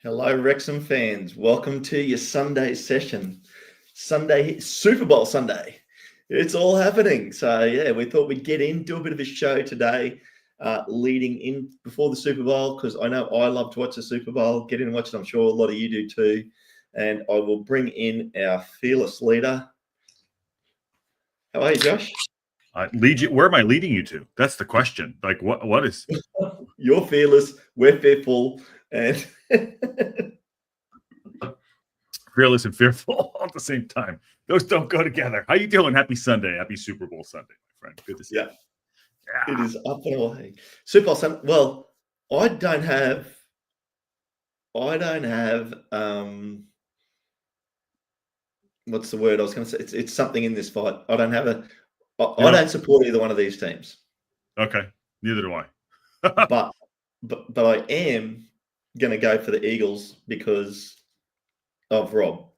Hello, Wrexham fans. Welcome to your Sunday session. Sunday, Super Bowl Sunday. It's all happening. So, yeah, we thought we'd get in, do a bit of a show today, leading in before the Super Bowl, because I know I love to watch the Super Bowl. Get in and watch it. I'm sure a lot of you do too. And I will bring in our fearless leader. How are you, Josh? Lead you. Where am I leading you to? That's the question. Like, what is? You're fearless. We're fearful. And fearless and fearful all at the same time. Those don't go together. How you doing? Happy Sunday. Happy Super Bowl Sunday, my friend. Good to see you. Yeah. It is up and away. Super Bowl Sunday. Well, I don't have what's the word I was going to say? It's something in this fight. I don't support either one of these teams. Okay. Neither do I. but I am going to go for the Eagles because of Rob.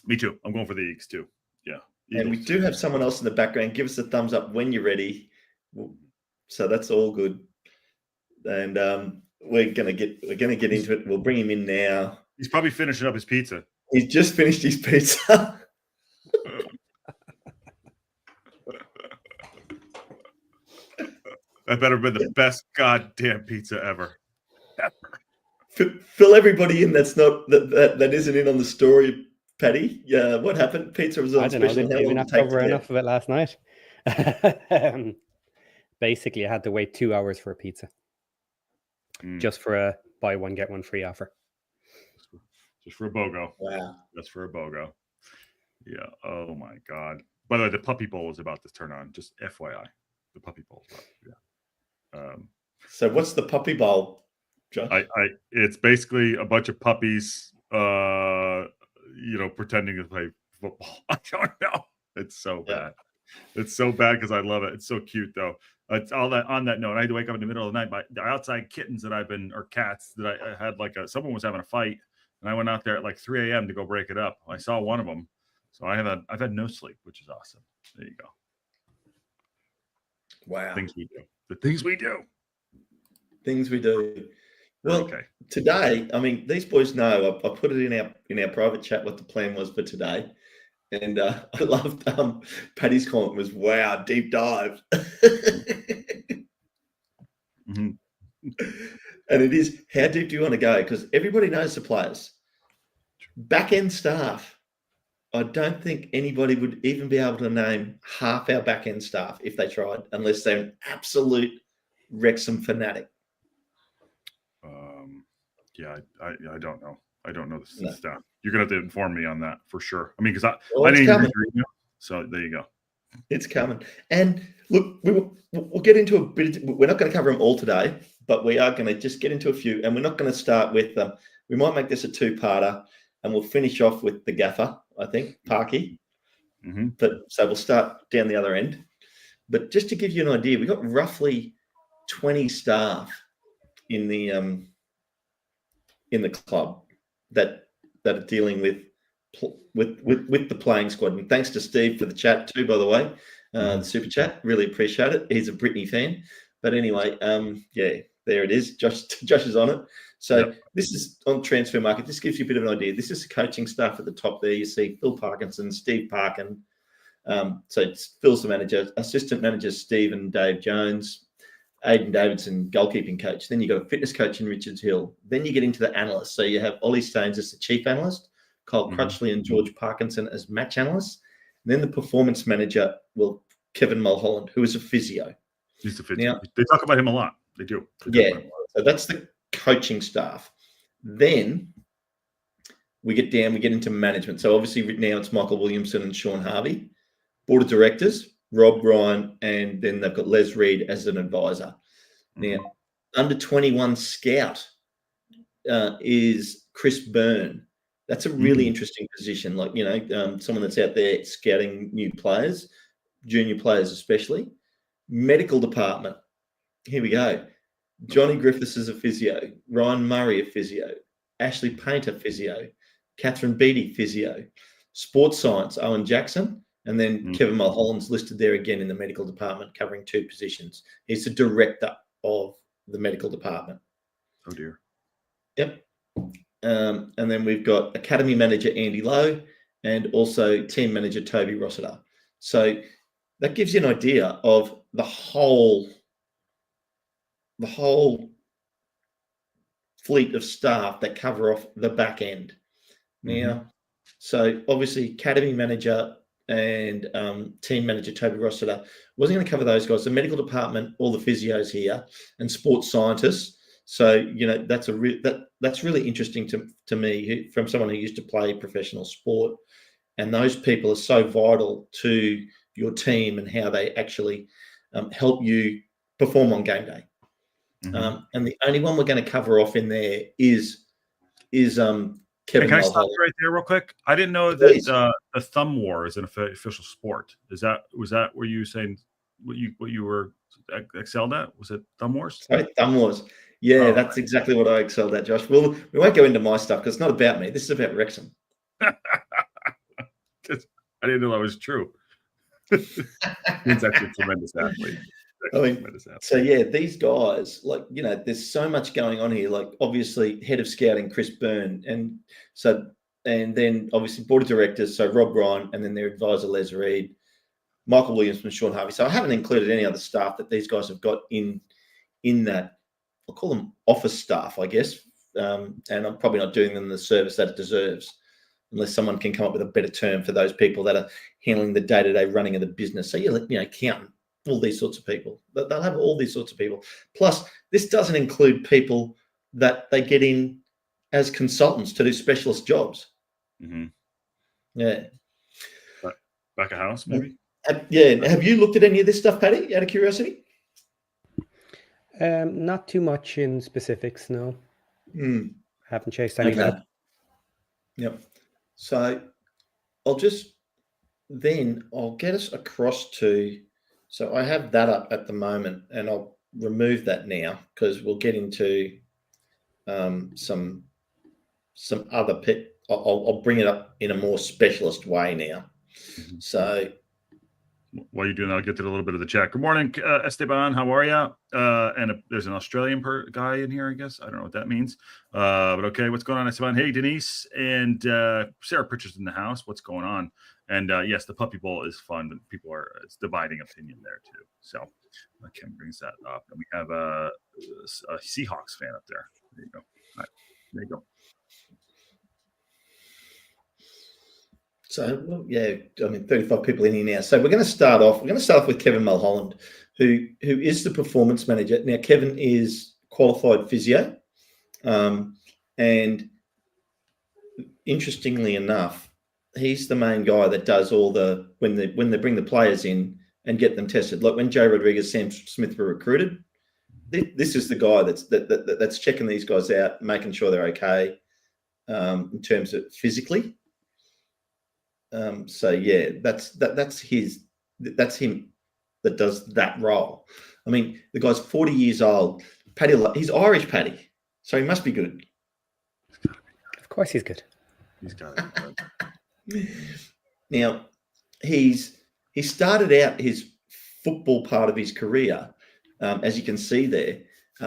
Me too. I'm going for the Eagles too. Yeah. Eagles. And we do have someone else in the background. Give us a thumbs up when you're ready. So that's all good. And we're gonna get into it. We'll bring him in now. He's probably finishing up his pizza. He's just finished his pizza. That better have been the best goddamn pizza ever. Fill everybody in that's not that isn't in on the story, Paddy. Yeah, what happened? Pizza was on special. Did we not cover enough of it last night? Basically, I had to wait 2 hours for a pizza. Just for a buy one, get one free offer. Just for a BOGO. Wow. Just for a BOGO. Yeah. Oh my God. By the way, the Puppy Bowl is about to turn on. Just FYI. The Puppy Bowl. Yeah. So what's the Puppy Bowl, Josh? It's basically a bunch of puppies pretending to play football. I don't know. It's so bad. It's so bad because I love it. It's so cute though. It's all that. On that note, I had to wake up in the middle of the night. The outside kittens that or cats that I had, someone was having a fight, and I went out there at like 3 a.m. to go break it up. I saw one of them, so I've had no sleep, which is awesome. There you go. Wow. Things we do. The things we do. Things we do. Well, today, I mean, these boys know. I put it in our private chat what the plan was for today. And I loved Paddy's comment was, wow, deep dive. Mm-hmm. And it is, how deep do you want to go? Because everybody knows the players. Back-end staff, I don't think anybody would even be able to name half our back-end staff if they tried, unless they're an absolute Wrexham fanatic. Yeah, I don't know. I don't know the staff. You're going to have to inform me on that for sure. I mean, because I didn't even read you. So there you go. It's coming. And look, we'll get into a bit. We're not going to cover them all today, but we are going to just get into a few. And we're not going to start with them. We might make this a two-parter, and we'll finish off with the gaffer, I think, Parky. Mm-hmm. So we'll start down the other end. But just to give you an idea, we've got roughly 20 staff in the club that are dealing with the playing squad. And thanks to Steve for the chat too, by the way, the super chat. Really appreciate it. He's a Britney fan. But anyway, there it is. Josh is on it. So This is on Transfer Market. This gives you a bit of an idea. This is the coaching staff at the top there. You see Phil Parkinson, Steve Parkin. So it's Phil's the manager, assistant managers Steve and Dave Jones, Aidan Davidson, goalkeeping coach. Then you've got a fitness coach in Richard Hill. Then you get into the analysts. So you have Ollie Stones as the chief analyst, Kyle Crutchley and George Parkinson as match analysts. And then the performance manager, Kevin Mulholland, who is a physio. He's the physio. Now, they talk about him a lot. They do. So that's the coaching staff. Then we get into management. So obviously now it's Michael Williamson and Sean Harvey. Board of directors, Rob Ryan, and then they've got Les Reed as an advisor. Now, under 21 scout is Chris Byrne. That's a really interesting position. Someone that's out there scouting new players, junior players especially. Medical department. Here we go. Johnny Griffiths is a physio. Ryan Murray, a physio. Ashley Painter, physio. Catherine Beattie, physio. Sports science, Owen Jackson. And then Kevin Mulholland's listed there again in the medical department, covering 2 positions. He's the director of the medical department. Oh, dear. Yep. And then we've got academy manager Andy Lowe and also team manager Toby Rossiter. So that gives you an idea of the whole fleet of staff that cover off the back end. Now, so obviously academy manager and team manager Toby Rossiter wasn't going to cover those guys. The medical department, all the physios here, and sports scientists. So that's that's really interesting to me from someone who used to play professional sport, and those people are so vital to your team and how they actually help you perform on game day. And the only one we're going to cover off in there is Kevin. Can I stop you right there real quick? I didn't know that the thumb war is an official sport. Was that were you saying what you were excelled at? Was it thumb wars? Sorry, thumb wars. Yeah, that's exactly what I excelled at, Josh. Well, we won't go into my stuff because it's not about me. This is about Wrexham. I didn't know that was true. He's actually a tremendous athlete. So yeah, these guys, there's so much going on here. Like obviously, head of scouting Chris Byrne, and then obviously board of directors, so Rob Ryan, and then their advisor Les Reed, Michael Williams, and Sean Harvey. So I haven't included any other staff that these guys have got in that. I'll call them office staff, I guess, and I'm probably not doing them the service that it deserves, unless someone can come up with a better term for those people that are handling the day-to-day running of the business. So accountant. All these sorts of people. They'll have all these sorts of people. Plus, this doesn't include people that they get in as consultants to do specialist jobs. Yeah. Back of house, maybe? Have you looked at any of this stuff, Paddy, out of curiosity? Not too much in specifics, no. Haven't chased any of that. Yep. So I'll get us across to... So I have that up at the moment, and I'll remove that now because we'll get into some other pit. I'll bring it up in a more specialist way now. So while you're doing that, I'll get to a little bit of the chat. Good morning, Esteban. How are you? And there's an Australian guy in here, I guess. I don't know what that means. But okay, what's going on, Esteban? Hey, Denise and Sarah Pritchard's in the house. What's going on? And yes, the Puppy Bowl is fun, but it's dividing opinion there too. So Kim brings that up. And we have a Seahawks fan up there. There you go. All right, there you go. So, 35 people in here now. So we're going to start off with Kevin Mulholland, who is the performance manager. Now, Kevin is qualified physio. And interestingly enough, he's the main guy that does all when they bring the players in and get them tested. Like when Joe Rodriguez, Sam Smith were recruited, this is the guy that's checking these guys out, making sure they're okay in terms of physically. So yeah, that's him that does that role. I mean, the guy's 40 years old. Paddy, he's Irish, Paddy, so he must be good. Of course, he's good. He's got it. Now, he started out his football part of his career, as you can see there,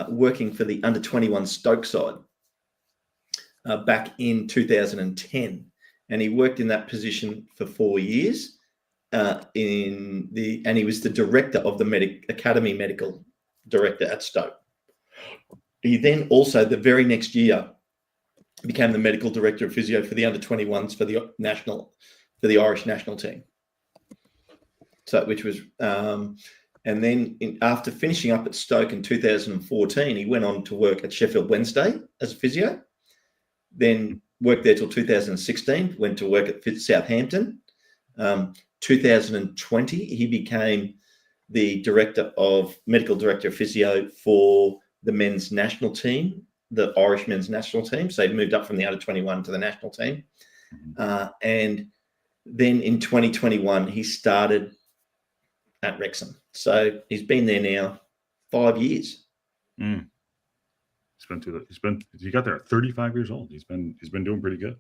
working for the under-21 Stoke side back in 2010. And he worked in that position for 4 years. And he was the director of the academy medical director at Stoke. He then also the very next year became the medical director of physio for the under-21s for the Irish national team. So which was and then after finishing up at Stoke in 2014, he went on to work at Sheffield Wednesday as a physio. Then worked there till 2016, went to work at Southampton. 2020, he became the medical director of physio for the men's national team, the Irish men's national team. So he moved up from the under-21 to the national team. And then in 2021, he started at Wrexham. So he's been there now 5 years. He got there at 35 years old. He's been doing pretty good.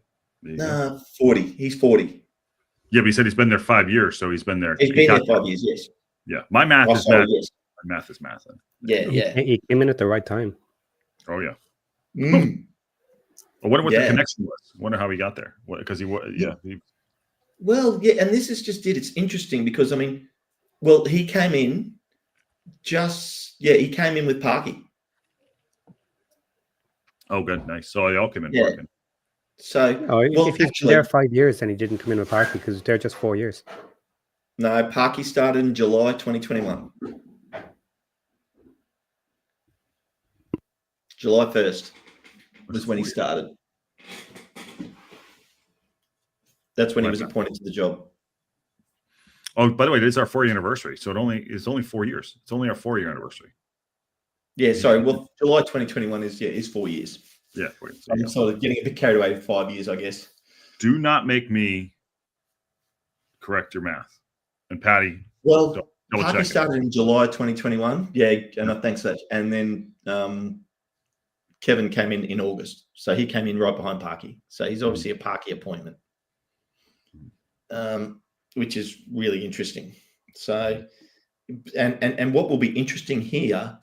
40. He's 40. Yeah, but he said he's been there 5 years, so he's been there. He's been there 5 years, yes. Yeah, my math is math. Yes. My math is math. Yeah. He came in at the right time. Oh yeah. I wonder what the Yeah. connection was. I wonder how he got there. Because Well, yeah, and this is just it. It's interesting because, I mean, well, he came in he came in with Parky. Oh, good, nice. So they all came in Yeah. working. So, Oh, well, if he's been there 5 years and he didn't come in with Parky because they're just 4 years. No, Parky started in July 2021. July 1st was when he started. That's when he was appointed to the job. Oh, by the way, this is our 4-year anniversary. So it's only 4 years. It's only our 4-year anniversary. Yeah, sorry. Well, July 2021 is 4 years. Yeah. 4 years. I'm sort of getting a bit carried away with 5 years, I guess. Do not make me correct your math. And Patty, well, Parky started in July 2021. Yeah, and thanks for that. And then Kevin came in August. So he came in right behind Parky. So he's obviously a Parky appointment, which is really interesting. So, and what will be interesting here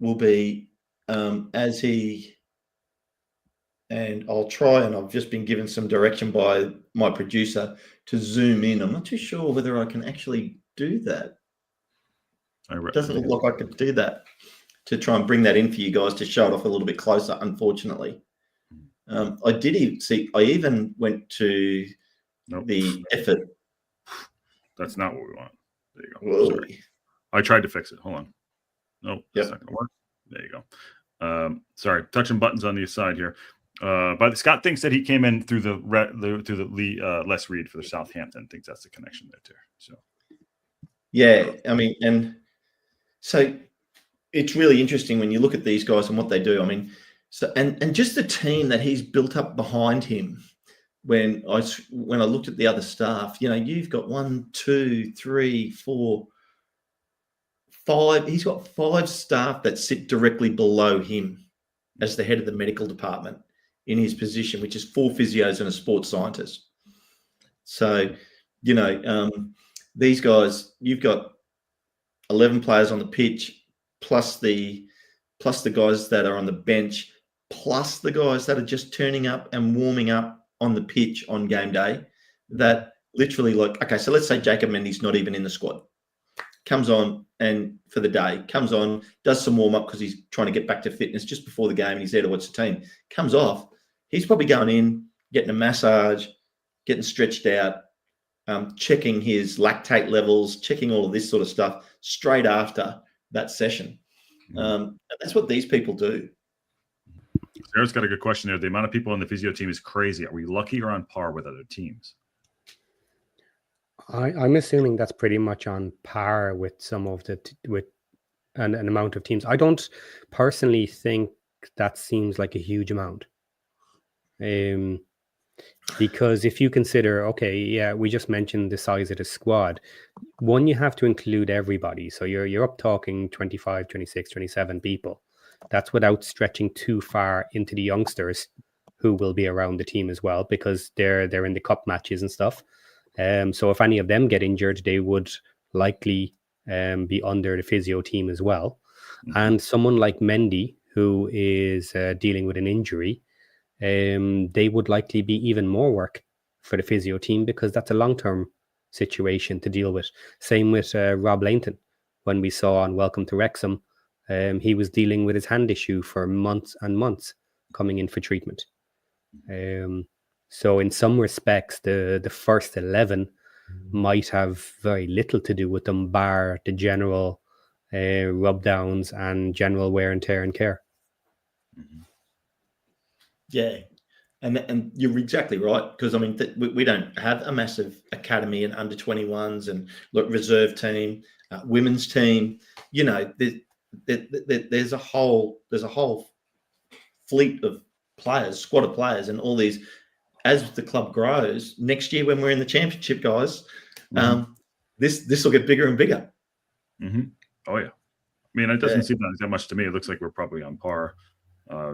will be as he, and I'll try, and I've just been given some direction by my producer to zoom in. I'm not too sure whether I can actually do that. It doesn't look like I could do that, to try and bring that in for you guys to show it off a little bit closer, unfortunately. I even went to the effort. That's not what we want. There you go. Sorry. I tried to fix it. Hold on. Nope, yep. That's not going to work. There you go. Sorry, touching buttons on the side here. But Scott thinks that he came in through the Les Reed for the Southampton. Thinks that's the connection there too. So, yeah, I mean, and so it's really interesting when you look at these guys and what they do. I mean, so and just the team that he's built up behind him. When I looked at the other staff, you've got 1, 2, 3, 4, 5. He's got 5 staff that sit directly below him as the head of the medical department in his position, which is 4 physios and a sports scientist. So, these guys, you've got 11 players on the pitch, plus the guys that are on the bench, plus the guys that are just turning up and warming up on the pitch on game day, that literally, like, okay, so let's say Jacob Mendy's not even in the squad, comes on and for the day, comes on, does some warm up because he's trying to get back to fitness just before the game and he's there to watch the team, comes off, he's probably going in, getting a massage, getting stretched out, checking his lactate levels, checking all of this sort of stuff straight after that session. And that's what these people do. Sarah's got a good question there. The amount of people on the physio team is crazy. Are we lucky or on par with other teams? I'm assuming that's pretty much on par with some of with an amount of teams. I don't personally think that seems like a huge amount. Because if you consider, okay, yeah, we just mentioned the size of the squad. One, you have to include everybody. So you're up talking 25, 26, 27 people. That's without stretching too far into the youngsters who will be around the team as well, because they're in the cup matches and stuff. So if any of them get injured, they would likely be under the physio team as well. And someone like Mendy, who is dealing with an injury, they would likely be even more work for the physio team, because that's a long-term situation to deal with. Same with Rob Lainton. When we saw on Welcome to Wrexham, he was dealing with his hand issue for months and months, coming in for treatment. So in some respects, the first 11 might have very little to do with them, bar the general rub downs and general wear and tear and care. Yeah, and you're exactly right, because I mean we don't have a massive academy and under 21s and reserve team, women's team. There's a whole fleet of players, squad of players, and all these. As the club grows next year, when we're in the championship, guys, this will get bigger and bigger. Oh yeah, I mean, it doesn't seem that much to me. It looks like we're probably on par.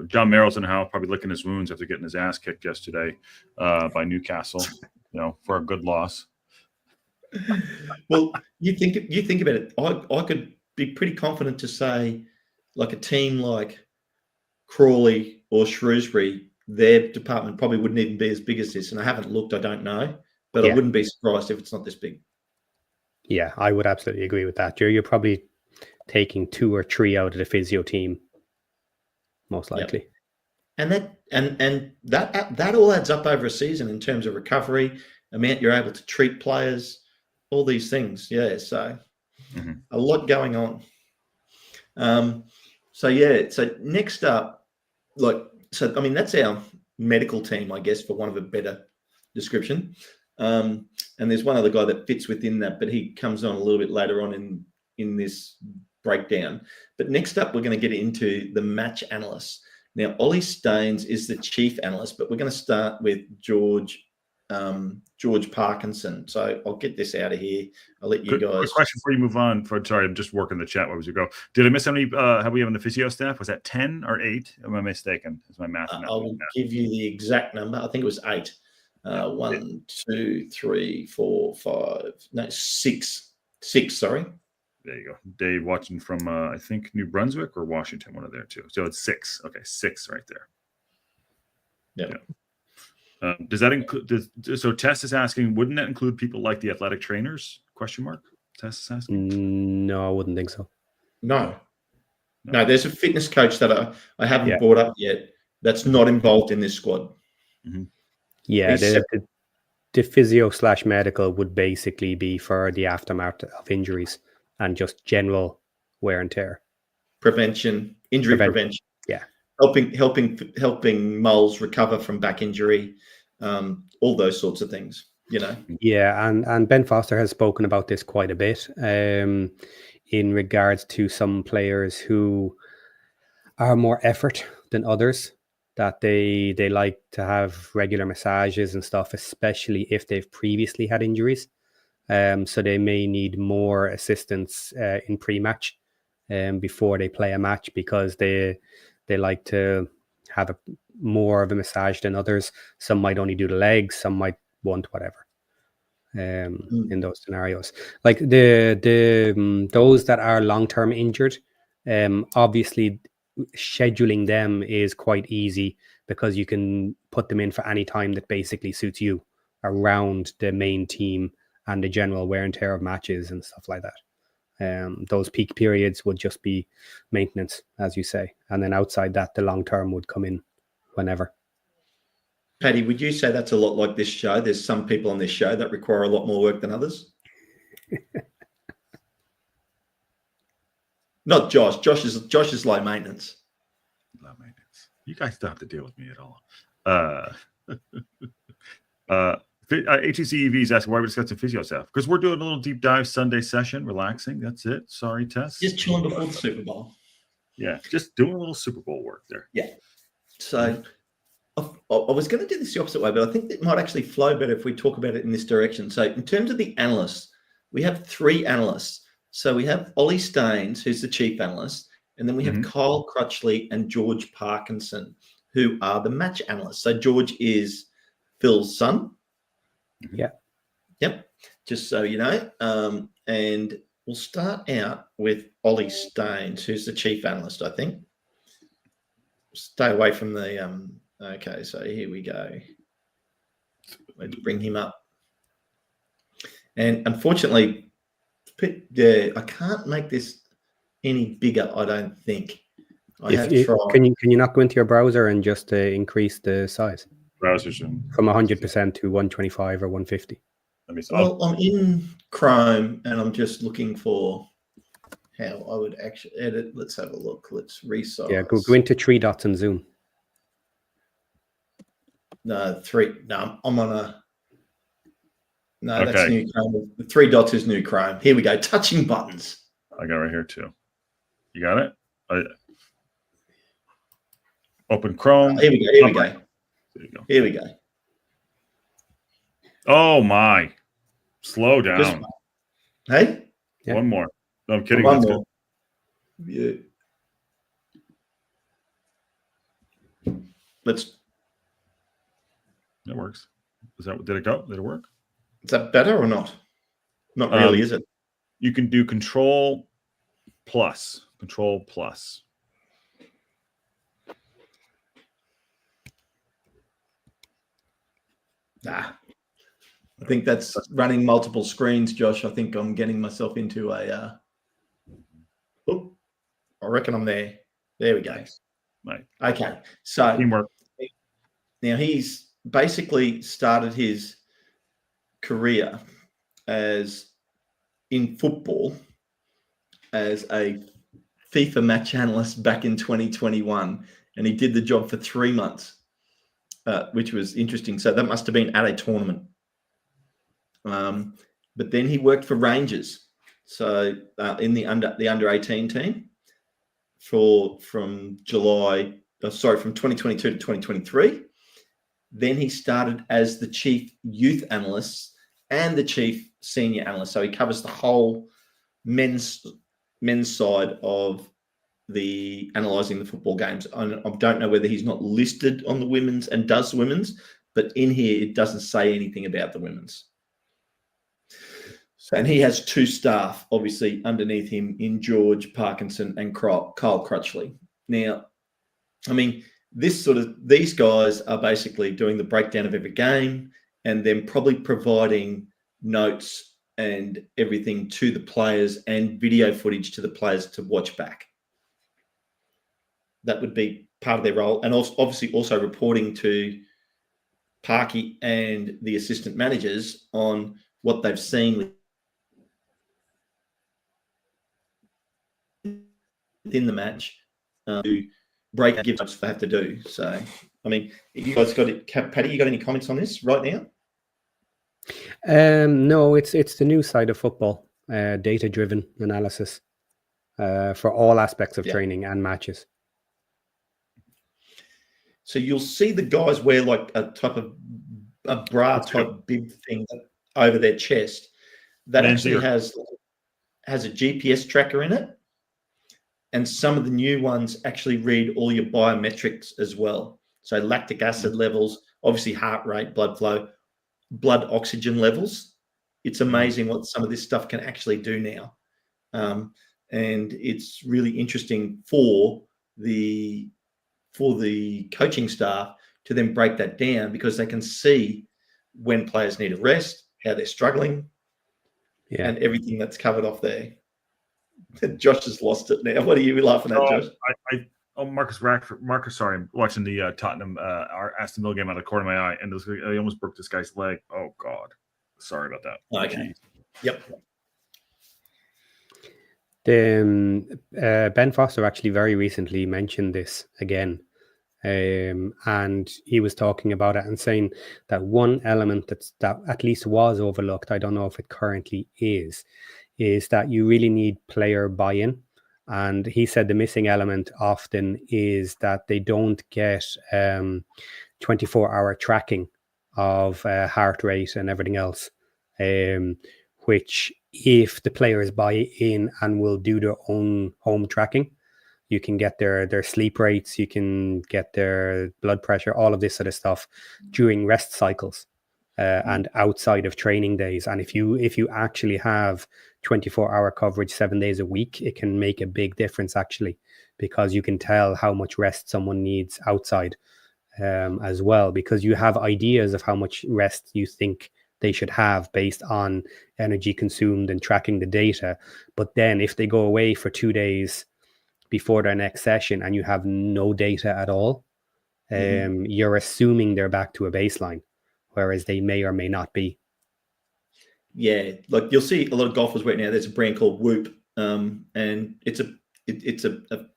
John Merrill's in the house, probably licking his wounds after getting his ass kicked yesterday by Newcastle, for a good loss. Well, you think about it. I could be pretty confident to say, like a team like Crawley or Shrewsbury their department probably wouldn't even be as big as this. And I haven't looked, I don't know, but I wouldn't be surprised if it's not this big. Yeah, I would absolutely agree with that. You're probably taking 2 or 3 out of the physio team, most likely. Yep. And that all adds up over a season in terms of recovery, amount you're able to treat players, all these things. Yeah, so a lot going on. So next up, that's our medical team, I guess, for want of a better description. And there's one other guy that fits within that, but he comes on a little bit later on in this breakdown. But next up, we're going to get into the match analysts. Now, Ollie Staines is the chief analyst, but we're going to start with George Parkinson. So I'll get this out of here. I'll let you guys. Quick question before you move on. Sorry, I'm just working the chat. Where was you go? Did I miss any? Have we have on the physio staff? Was that 10 or 8? Am I mistaken? Is my math? I will give you the exact number. I think it was 8. 1, 2, 3, 4, 5. No, 6. 6. Sorry. There you go. Dave watching from, I think, New Brunswick or Washington, one of there too. So it's 6. Okay, 6 right there. Yeah. Does that include? So Tess is asking, wouldn't that include people like the athletic trainers? Question mark. Tess is asking. No, I wouldn't think so. No. There's a fitness coach that I haven't brought up yet. That's not involved in this squad. Mm-hmm. Yeah, the physio / medical would basically be for the aftermath of injuries and just general wear and tear, injury prevention. Yeah, helping moles recover from back injury, all those sorts of things. Yeah, and Ben Foster has spoken about this quite a bit in regards to some players who are more effort than others, that they like to have regular massages and stuff, especially if they've previously had injuries. So they may need more assistance in pre-match before they play a match, because they like to have more of a massage than others. Some might only do the legs, some might want whatever. In those scenarios, like those that are long-term injured, obviously scheduling them is quite easy, because you can put them in for any time that basically suits you around the main team and the general wear and tear of matches and stuff like that. Those peak periods would just be maintenance, as you say, and then outside that, the long term would come in whenever. Paddy, would you say that's a lot like this show? There's some people on this show that require a lot more work than others. Not Josh. Josh is low maintenance. Low maintenance. You guys don't have to deal with me at all. HEC EV is asking why we discuss the physio staff, because we're doing a little deep dive Sunday session, relaxing. That's it. Sorry, Tess. Just chilling before the Super Bowl. Yeah, just doing a little Super Bowl work there. Yeah. So I was going to do this the opposite way, but I think it might actually flow better if we talk about it in this direction. So in terms of the analysts, we have 3 analysts. So we have Ollie Staines, who's the chief analyst, and then we have Kyle Crutchley and George Parkinson, who are the match analysts. So George is Phil's son. Yeah. Yep. Just so you know. And we'll start out with Ollie Staines, who's the chief analyst, I think. Stay away from the okay, so here we go. Let's bring him up. And unfortunately, I can't make this any bigger, I don't think. Can you not go into your browser and just increase the size? Browsers from 100% to 125 or 150. Well, I'm in Chrome and I'm just looking for how I would actually edit. Let's have a look. Let's resize. Yeah, go into 3 dots and zoom. No, 3. No, I'm on a. No, Okay. That's new Chrome. The 3 dots is new Chrome. Here we go. Touching buttons. I got right here too. You got it? Open Chrome. Here we go. Here we go. There you go. Here we go. Oh my! Slow down. Hey. Yeah. One more. No, I'm kidding. One That's more. good. Yeah. Let's. That works. Did it go? Did it work? Is that better or not? Not really, is it? You can do Control plus. Control plus. Nah. I think that's running multiple screens, Josh. I think I'm getting myself into a. I reckon I'm there. There we go. Right. Okay, so Teamwork. now he's basically started his career as in football as a FIFA match analyst back in 2021, and he did the job for 3 months, which was interesting. So that must have been at a tournament. But then he worked for Rangers, so in the under 18 team from 2022 to 2023. Then he started as the chief youth analyst and the chief senior analyst. So he covers the whole men's side of the analysing the football games. I don't know whether he's not listed on the women's and does women's, but in here it doesn't say anything about the women's. And he has 2 staff, obviously, underneath him in George Parkinson and Kyle Crutchley. Now, I mean, these guys are basically doing the breakdown of every game and then probably providing notes and everything to the players and video footage to the players to watch back. That would be part of their role. And obviously also reporting to Parky and the assistant managers on what they've seen within the match to break gives us they have to do. So, I mean, you guys got it. Paddy, you got any comments on this right now? No, it's the new side of football, data-driven analysis for all aspects of training and matches. So you'll see the guys wear like a type of a bra type bib thing over their chest that actually has a GPS tracker in it. And some of the new ones actually read all your biometrics as well. So lactic acid levels, obviously heart rate, blood flow, blood oxygen levels. It's amazing what some of this stuff can actually do now. And it's really interesting for the coaching staff to then break that down because they can see when players need a rest, how they're struggling, and everything that's covered off there. Josh has lost it now. What are you laughing at, Josh? Marcus, sorry, I'm watching the Tottenham Aston Villa game out of the corner of my eye, and I almost broke this guy's leg. Oh, God. Sorry about that. Okay. Yep. Ben Foster actually very recently mentioned this again. And he was talking about it and saying that one element that at least was overlooked, I don't know if it currently is that you really need player buy-in. And he said the missing element often is that they don't get 24-hour tracking of heart rate and everything else, which if the players buy in and will do their own home tracking, you can get their sleep rates, you can get their blood pressure, all of this sort of stuff during rest cycles and outside of training days. And if you actually have 24-hour coverage 7 days a week, it can make a big difference actually, because you can tell how much rest someone needs outside as well, because you have ideas of how much rest you think they should have based on energy consumed and tracking the data. But then if they go away for 2 days before their next session and you have no data at all, you're assuming they're back to a baseline, whereas they may or may not be. Yeah, like you'll see a lot of golfers right now. There's a brand called Whoop, and it's a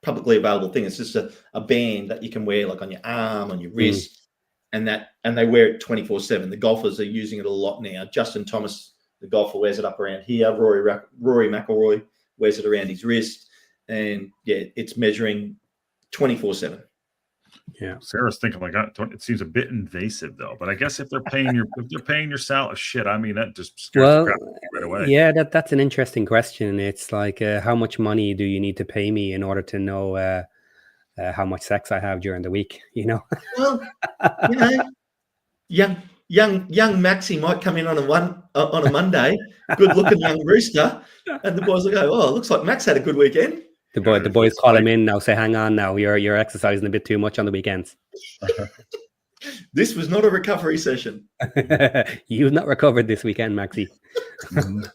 publicly available thing. It's just a band that you can wear like on your arm, on your wrist, and they wear it 24/7. The golfers are using it a lot now. Justin Thomas, the golfer, wears it up around here. Rory McIlroy wears it around his wrist. And yeah, it's measuring 24/7. Yeah, Sarah's thinking like it seems a bit invasive though. But I guess if they're paying your salary, shit. I mean, that just scares the crap out of me right away. Yeah, that's an interesting question. It's like, how much money do you need to pay me in order to know how much sex I have during the week? You know. Well, you know, young Maxi might come in on a Monday, good looking young rooster, and the boys will go, "Oh, it looks like Max had a good weekend." The boys call him in now, say, "Hang on now, you're exercising a bit too much on the weekends." This was not a recovery session. You've not recovered this weekend, Maxie. Mhm.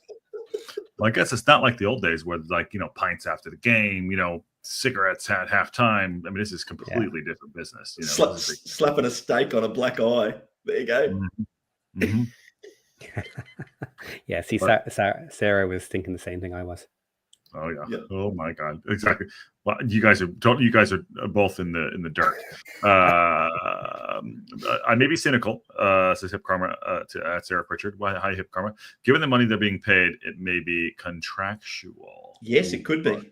Well, I guess it's not like the old days where, like, pints after the game, cigarettes at halftime. I mean, this is completely different business. Slapping a steak on a black eye. There you go. Mm-hmm. Mm-hmm. Yeah, see, Sarah was thinking the same thing I was. Oh yeah. Yep. Oh my God. Exactly. Well, you guys are both in the dirt. I may be cynical, says Hip Karma to Sarah Pritchard. Why, hi, Hip Karma. Given the money they're being paid, it may be contractual. Yes, it could be.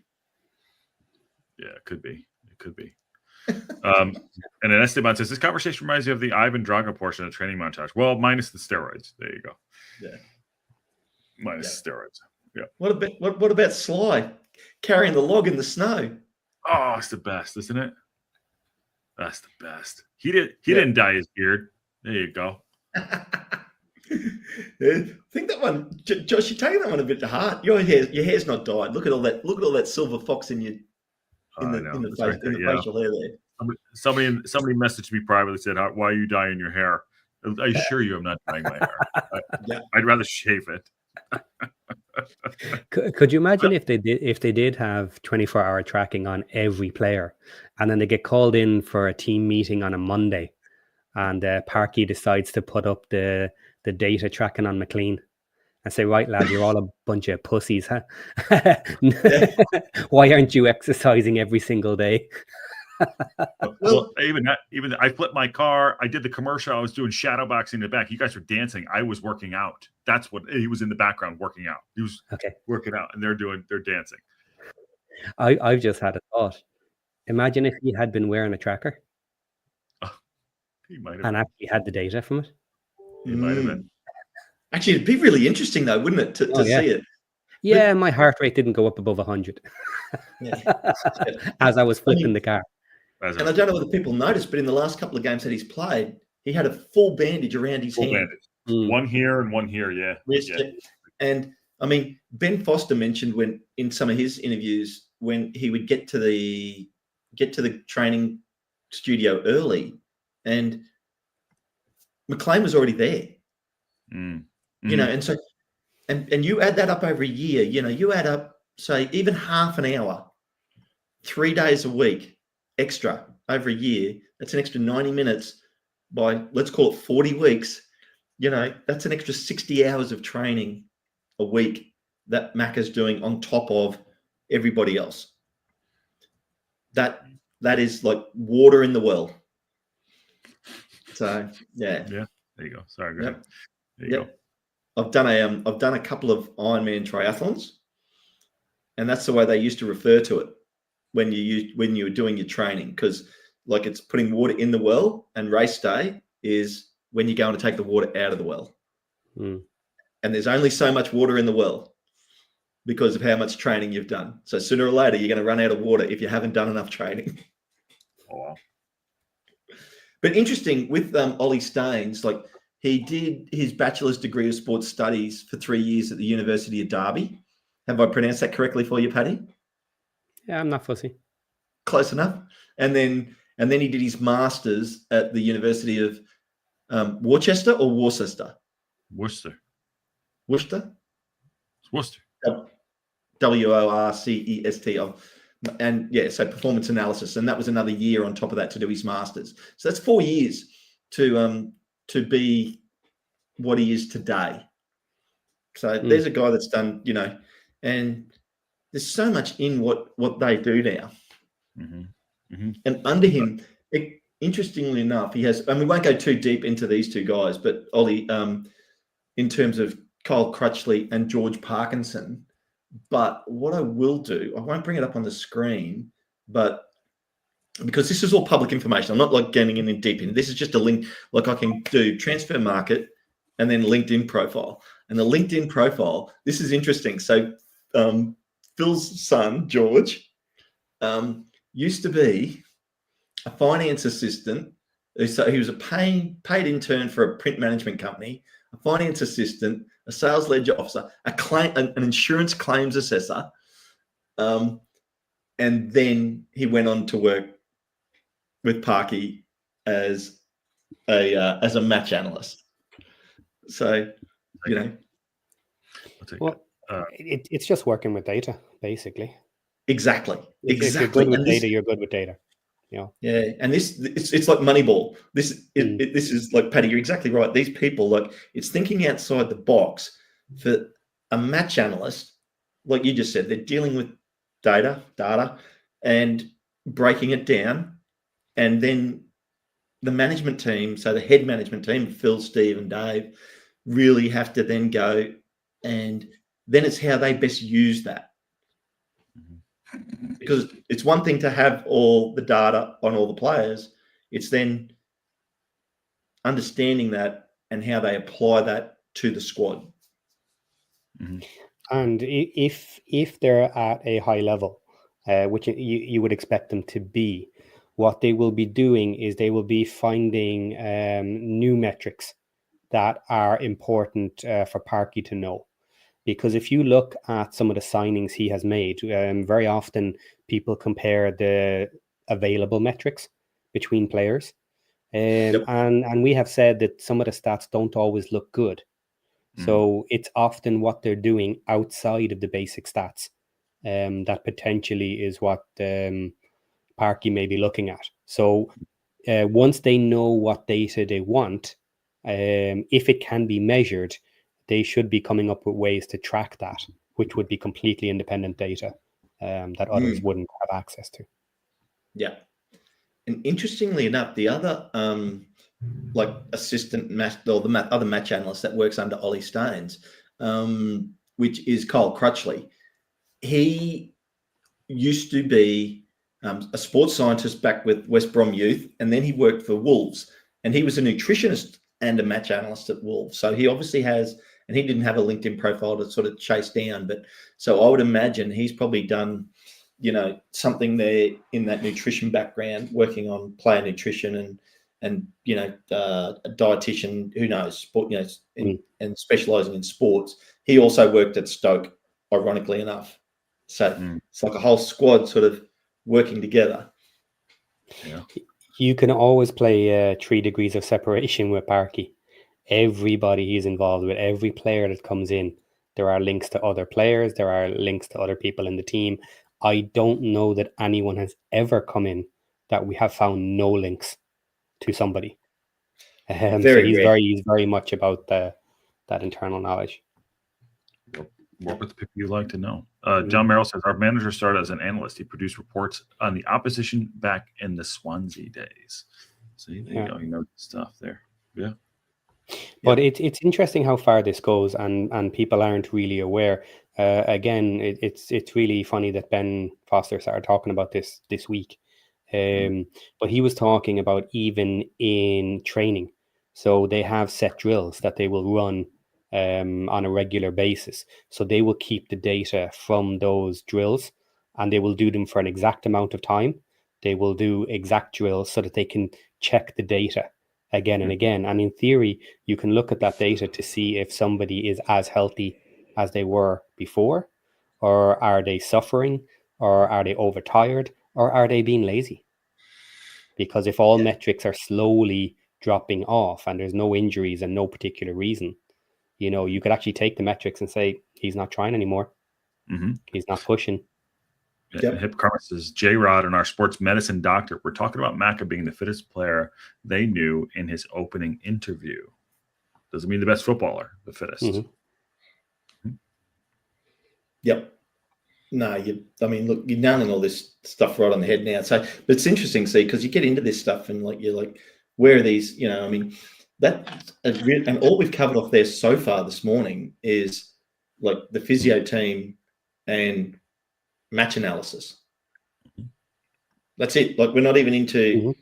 Yeah, it could be. It could be. And then Esteban says, this conversation reminds you of the Ivan Drago portion of the training montage. Well, minus the steroids. There you go. Yeah. Minus steroids. Yeah. What about Sly carrying the log in the snow? Oh, it's the best, isn't it? That's the best. He didn't dye his beard. There you go. I think that one, Josh, you're taking that one a bit to heart. Your hair's not dyed. Look at all that silver fox in the facial hair there. Somebody messaged me privately, said, "Why are you dyeing your hair?" I assure you, I'm not dyeing my hair. I'd rather shave it. Could you imagine if they did have 24-hour tracking on every player, and then they get called in for a team meeting on a Monday, and Parky decides to put up the data tracking on McLean and say, "Right, lad, you're all a bunch of pussies, huh? Why aren't you exercising every single day?" Well, even I flipped my car. I did the commercial. I was doing shadow boxing in the back. You guys were dancing. I was working out. That's what he was in the background working out. He was working out, and they're dancing. I've just had a thought. Imagine if he had been wearing a tracker. Oh, he might have. And actually had the data from it. He might have been. Actually, it'd be really interesting, though, wouldn't it, to see it? Yeah, my heart rate didn't go up above 100 as I was flipping the car. And I don't know whether people noticed, but in the last couple of games that he's played, he had a full bandage around his hand. One here and one here, yeah. Yes, yeah. And I mean, Ben Foster mentioned when in some of his interviews when he would get to the training studio early, and McLean was already there. And so, and you add that up over a year. You add up, say, even half an hour, 3 days a week. Extra over a year, that's an extra 90 minutes by, let's call it 40 weeks. That's an extra 60 hours of training a week that Macca's doing on top of everybody else. That is like water in the well. So yeah. There you go. Sorry, go ahead. There you go. I've done a couple of Ironman triathlons, and that's the way they used to refer to it when you were doing your training, because like it's putting water in the well, and race day is when you're going to take the water out of the well. And there's only so much water in the well because of how much training you've done. So sooner or later, you're going to run out of water if you haven't done enough training. Oh, wow. But interesting with Ollie Staines, like he did his bachelor's degree of sports studies for 3 years at the University of Derby. Have I pronounced that correctly for you, Paddy? Yeah, I'm not fussy. Close enough. And then he did his master's at the University of Worcester or Worcester? Worcester. Worcester? It's Worcester. WORCEST. And yeah, so performance analysis. And that was another year on top of that to do his master's. So that's 4 years to be what he is today. So there's a guy that's done, and there's so much in what they do now. And under him, interestingly enough, he has, and we won't go too deep into these two guys, but Ollie, in terms of Kyle Crutchley and George Parkinson. But what I will do, I won't bring it up on the screen, but because this is all public information, I'm not like getting in deep in. This is just a link, like I can do transfer market and then LinkedIn profile. And the LinkedIn profile, this is interesting. So Phil's son, George, used to be a finance assistant. So he was a paid intern for a print management company, a finance assistant, a sales ledger officer, an insurance claims assessor. And then he went on to work with Parky as as a match analyst. So, you know, I'll take Well, it's just working with data, basically. exactly. If you're good with data, you're good with data. Yeah, and it's like Moneyball. This is like, Paddy, you're exactly right. These people, like, it's thinking outside the box. For a match analyst, like you just said, they're dealing with data, and breaking it down, and then the management team, so the head management team, Phil, Steve, and Dave, really have to then go, and then it's how they best use that. Because it's one thing to have all the data on all the players, it's then understanding that and how they apply that to the squad. And if they're at a high level, which you would expect them to be, what they will be doing is they will be finding new metrics that are important for Parky to know. Because if you look at some of the signings he has made, very often people compare the available metrics between players. And we have said that some of the stats don't always look good. So it's often what they're doing outside of the basic stats that potentially is what Parky may be looking at. So once they know what data they want, if it can be measured, they should be coming up with ways to track that, which would be completely independent data that others wouldn't have access to. Yeah. And interestingly enough, the other like assistant match, or the other match analyst that works under Ollie Staines, which is Kyle Crutchley. He used to be a sports scientist back with West Brom Youth, and then he worked for Wolves, and he was a nutritionist and a match analyst at Wolves. So he obviously has, and he didn't have a LinkedIn profile to sort of chase down, but so I would imagine he's probably done, something there in that nutrition background, working on player nutrition and a dietitian, who knows, sport, and specialising in sports. He also worked at Stoke, ironically enough. So it's like a whole squad sort of working together. Yeah. You can always play 3 degrees of separation with Parky. Everybody he's involved with, every player that comes in, there are links to other players, there are links to other people in the team. I don't know that anyone has ever come in that we have found no links to somebody. So he's very much about that internal knowledge. Work with the people you like to know. John Merrill says, our manager started as an analyst. He produced reports on the opposition back in the Swansea days. See, there you go. You know stuff there. Yeah. But it's interesting how far this goes, and people aren't really aware. Again, it's really funny that Ben Foster started talking about this week. But he was talking about even in training. So they have set drills that they will run on a regular basis. So they will keep the data from those drills, and they will do them for an exact amount of time. They will do exact drills so that they can check the data again and again. And in theory, you can look at that data to see if somebody is as healthy as they were before, or are they suffering, or are they overtired, or are they being lazy? Because if all metrics are slowly dropping off and there's no injuries and no particular reason, you could actually take the metrics and say, he's not trying anymore. He's not pushing. Hip Karma says, J-Rod and our sports medicine doctor, we're talking about Macca being the fittest player they knew in his opening interview. Doesn't mean the best footballer, the fittest. Yep. No, look, you're nailing all this stuff right on the head now. So, but it's interesting, see, because you get into this stuff and you're like, where are these? And all we've covered off there so far this morning is like the physio team and match analysis. That's it. Like, we're not even into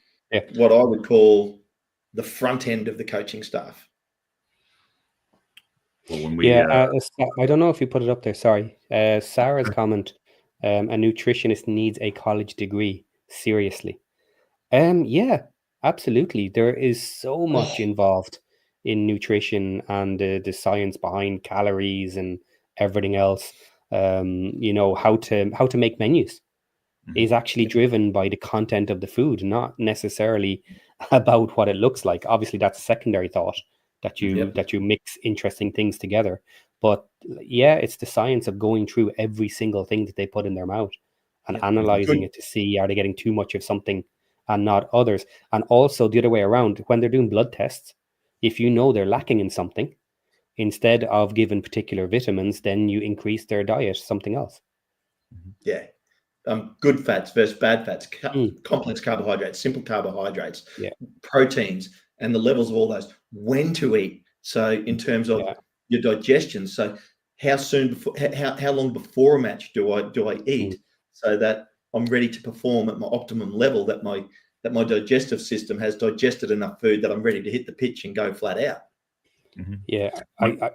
what I would call the front end of the coaching staff. Well, when I don't know if you put it up there. Sorry. Sarah's comment, a nutritionist needs a college degree. Seriously. Yeah, absolutely. There is so much involved in nutrition and the science behind calories and everything else. How to make menus is actually driven by the content of the food, not necessarily about what it looks like. Obviously, that's a secondary thought that you Yep. that you mix interesting things together. But yeah, it's the science of going through every single thing that they put in their mouth and Yep. analyzing Good. it to see, are they getting too much of something and not others? And also the other way around, when they're doing blood tests, if you know they're lacking in something, instead of giving particular vitamins, then you increase their diet, something else. Yeah. Good fats versus bad fats, Mm. complex carbohydrates, simple carbohydrates, Yeah. proteins, and the levels of all those, when to eat. So in terms of Yeah. your digestion, so how soon before, how long before a match do I eat, so that I'm ready to perform at my optimum level, that my digestive system has digested enough food that I'm ready to hit the pitch and go flat out. Yeah. I go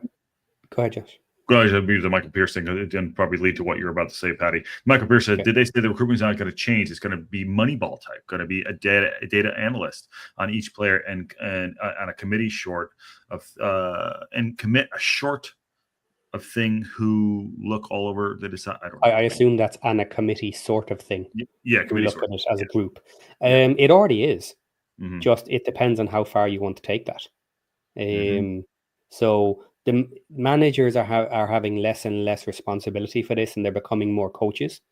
ahead, Josh. Guys, I use the Michael Pierce thing. It didn't probably lead to what you're about to say, Patty. Michael Pierce said, Okay. did they say the recruitment's not going to change? It's going to be Moneyball type, going to be a data analyst on each player and on a committee short of and commit a short of thing who look all over the decide. I don't know. I assume that's on a committee sort of thing. Yeah, We committee look sort. at it as a Yes. group. Yeah. It already is. Mhm. Just it depends on how far you want to take that. So the managers are having less and less responsibility for this, and they're becoming more coaches.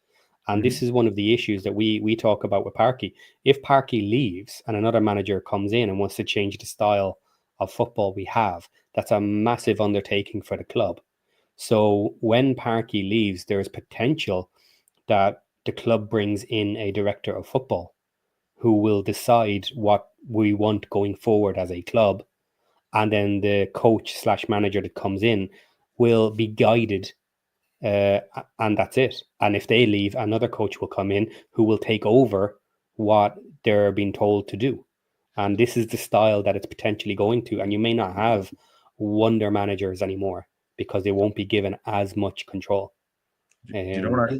And this is one of the issues that we talk about with Parky. If Parky leaves and another manager comes in and wants to change the style of football we have, that's a massive undertaking for the club. So when Parky leaves, there is potential that the club brings in a director of football who will decide what we want going forward as a club. And then the coach / manager that comes in will be guided, and that's it. And if they leave, another coach will come in who will take over what they're being told to do. And this is the style that it's potentially going to. And you may not have wonder managers anymore because they won't be given as much control. Do you know what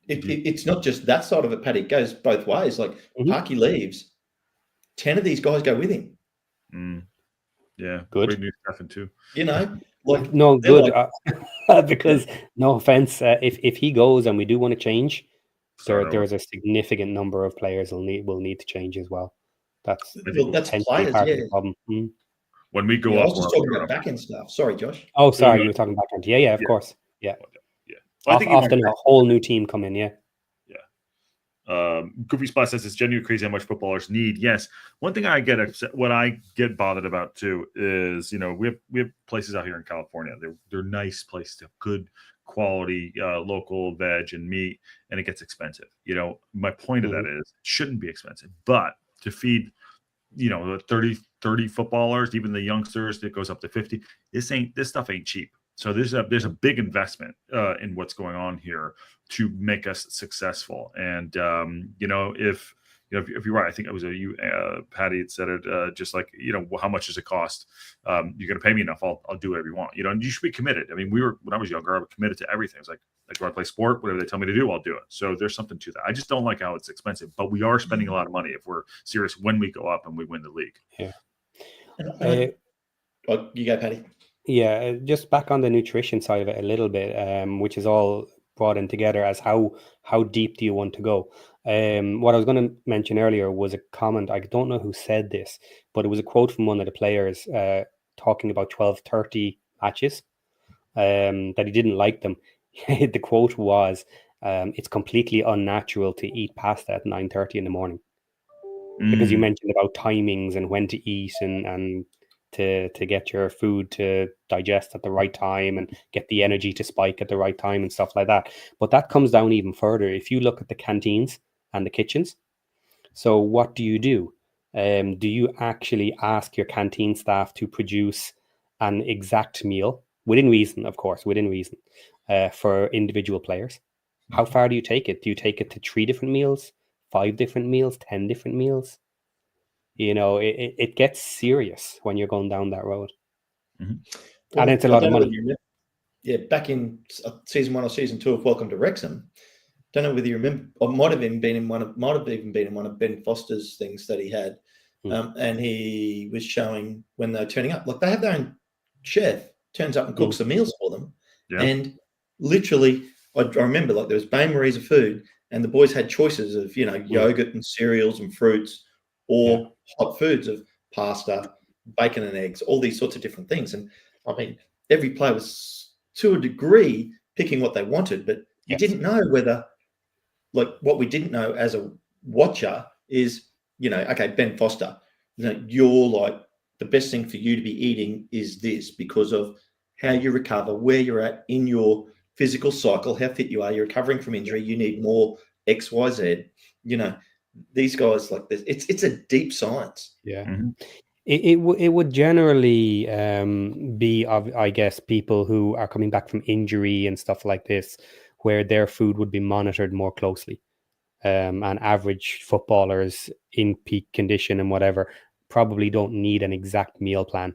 It's not just that side of it, Paddy. It goes both ways. Like Parky leaves, 10 of these guys go with him. Yeah, Good. great news, Stefan, too. You know, like no good like, because no offense, if he goes and we do want to change, there's a significant number of players will need to change as well. That's potentially players, part of the problem. When we go I up, was just talking about backend stuff. Sorry, Josh. Oh, sorry, you were talking backend. Yeah, of course. Yeah. I think often a whole new team come in. Yeah. Goofy Spot says it's genuinely crazy how much footballers need. Yes, one thing I get upset, what I get bothered about too is, we have places out here in California. They're nice places, to have good quality local veg and meat, and it gets expensive. My point of that is it shouldn't be expensive, but to feed 30 footballers, even the youngsters, it goes up to 50. This stuff ain't cheap. So there's a big investment in what's going on here to make us successful. And if you're right, I think it was you, Patty, had said it. Just like how much does it cost? You're going to pay me enough, I'll do whatever you want. And you should be committed. I mean, when I was younger, I was committed to everything. It's like do I play sport? Whatever they tell me to do, I'll do it. So there's something to that. I just don't like how it's expensive, but we are spending a lot of money if we're serious when we go up and we win the league. Yeah. You go, Patty. Yeah, just back on the nutrition side of it a little bit, which is all brought in together as how deep do you want to go? What I was going to mention earlier was a comment. I don't know who said this, but it was a quote from one of the players talking about 12:30 matches, that he didn't like them. The quote was, "It's completely unnatural to eat pasta at 9:30 in the morning," because you mentioned about timings and when to eat and to get your food to digest at the right time and get the energy to spike at the right time and stuff like that. But that comes down even further. If you look at the canteens and the kitchens, so what do? Do you actually ask your canteen staff to produce an exact meal within reason, of course, for individual players? How far do you take it? Do you take it to 3 different meals, 5 different meals, 10 different meals? It gets serious when you're going down that road. Well, and it's a lot of money. Yeah, back in season 1 or season 2 of Welcome to Wrexham, don't know whether you remember, or might have even been in one of Ben Foster's things that he had, and he was showing when they're turning up, like they have their own chef turns up and cooks the meals for them, and literally, I remember like there was Bain Marie's of food, and the boys had choices of yogurt and cereals and fruits, or hot foods of pasta, bacon and eggs, all these sorts of different things. And I mean, every player was to a degree picking what they wanted, but you didn't know whether, like, what we didn't know as a watcher is, okay, Ben Foster, you're like, the best thing for you to be eating is this because of how you recover, where you're at in your physical cycle, how fit you are, you're recovering from injury, you need more X, Y, Z. These guys, like this, it's a deep science. Yeah. Mm-hmm. It would generally be of, I guess, people who are coming back from injury and stuff like this, where their food would be monitored more closely. And average footballers in peak condition and whatever probably don't need an exact meal plan.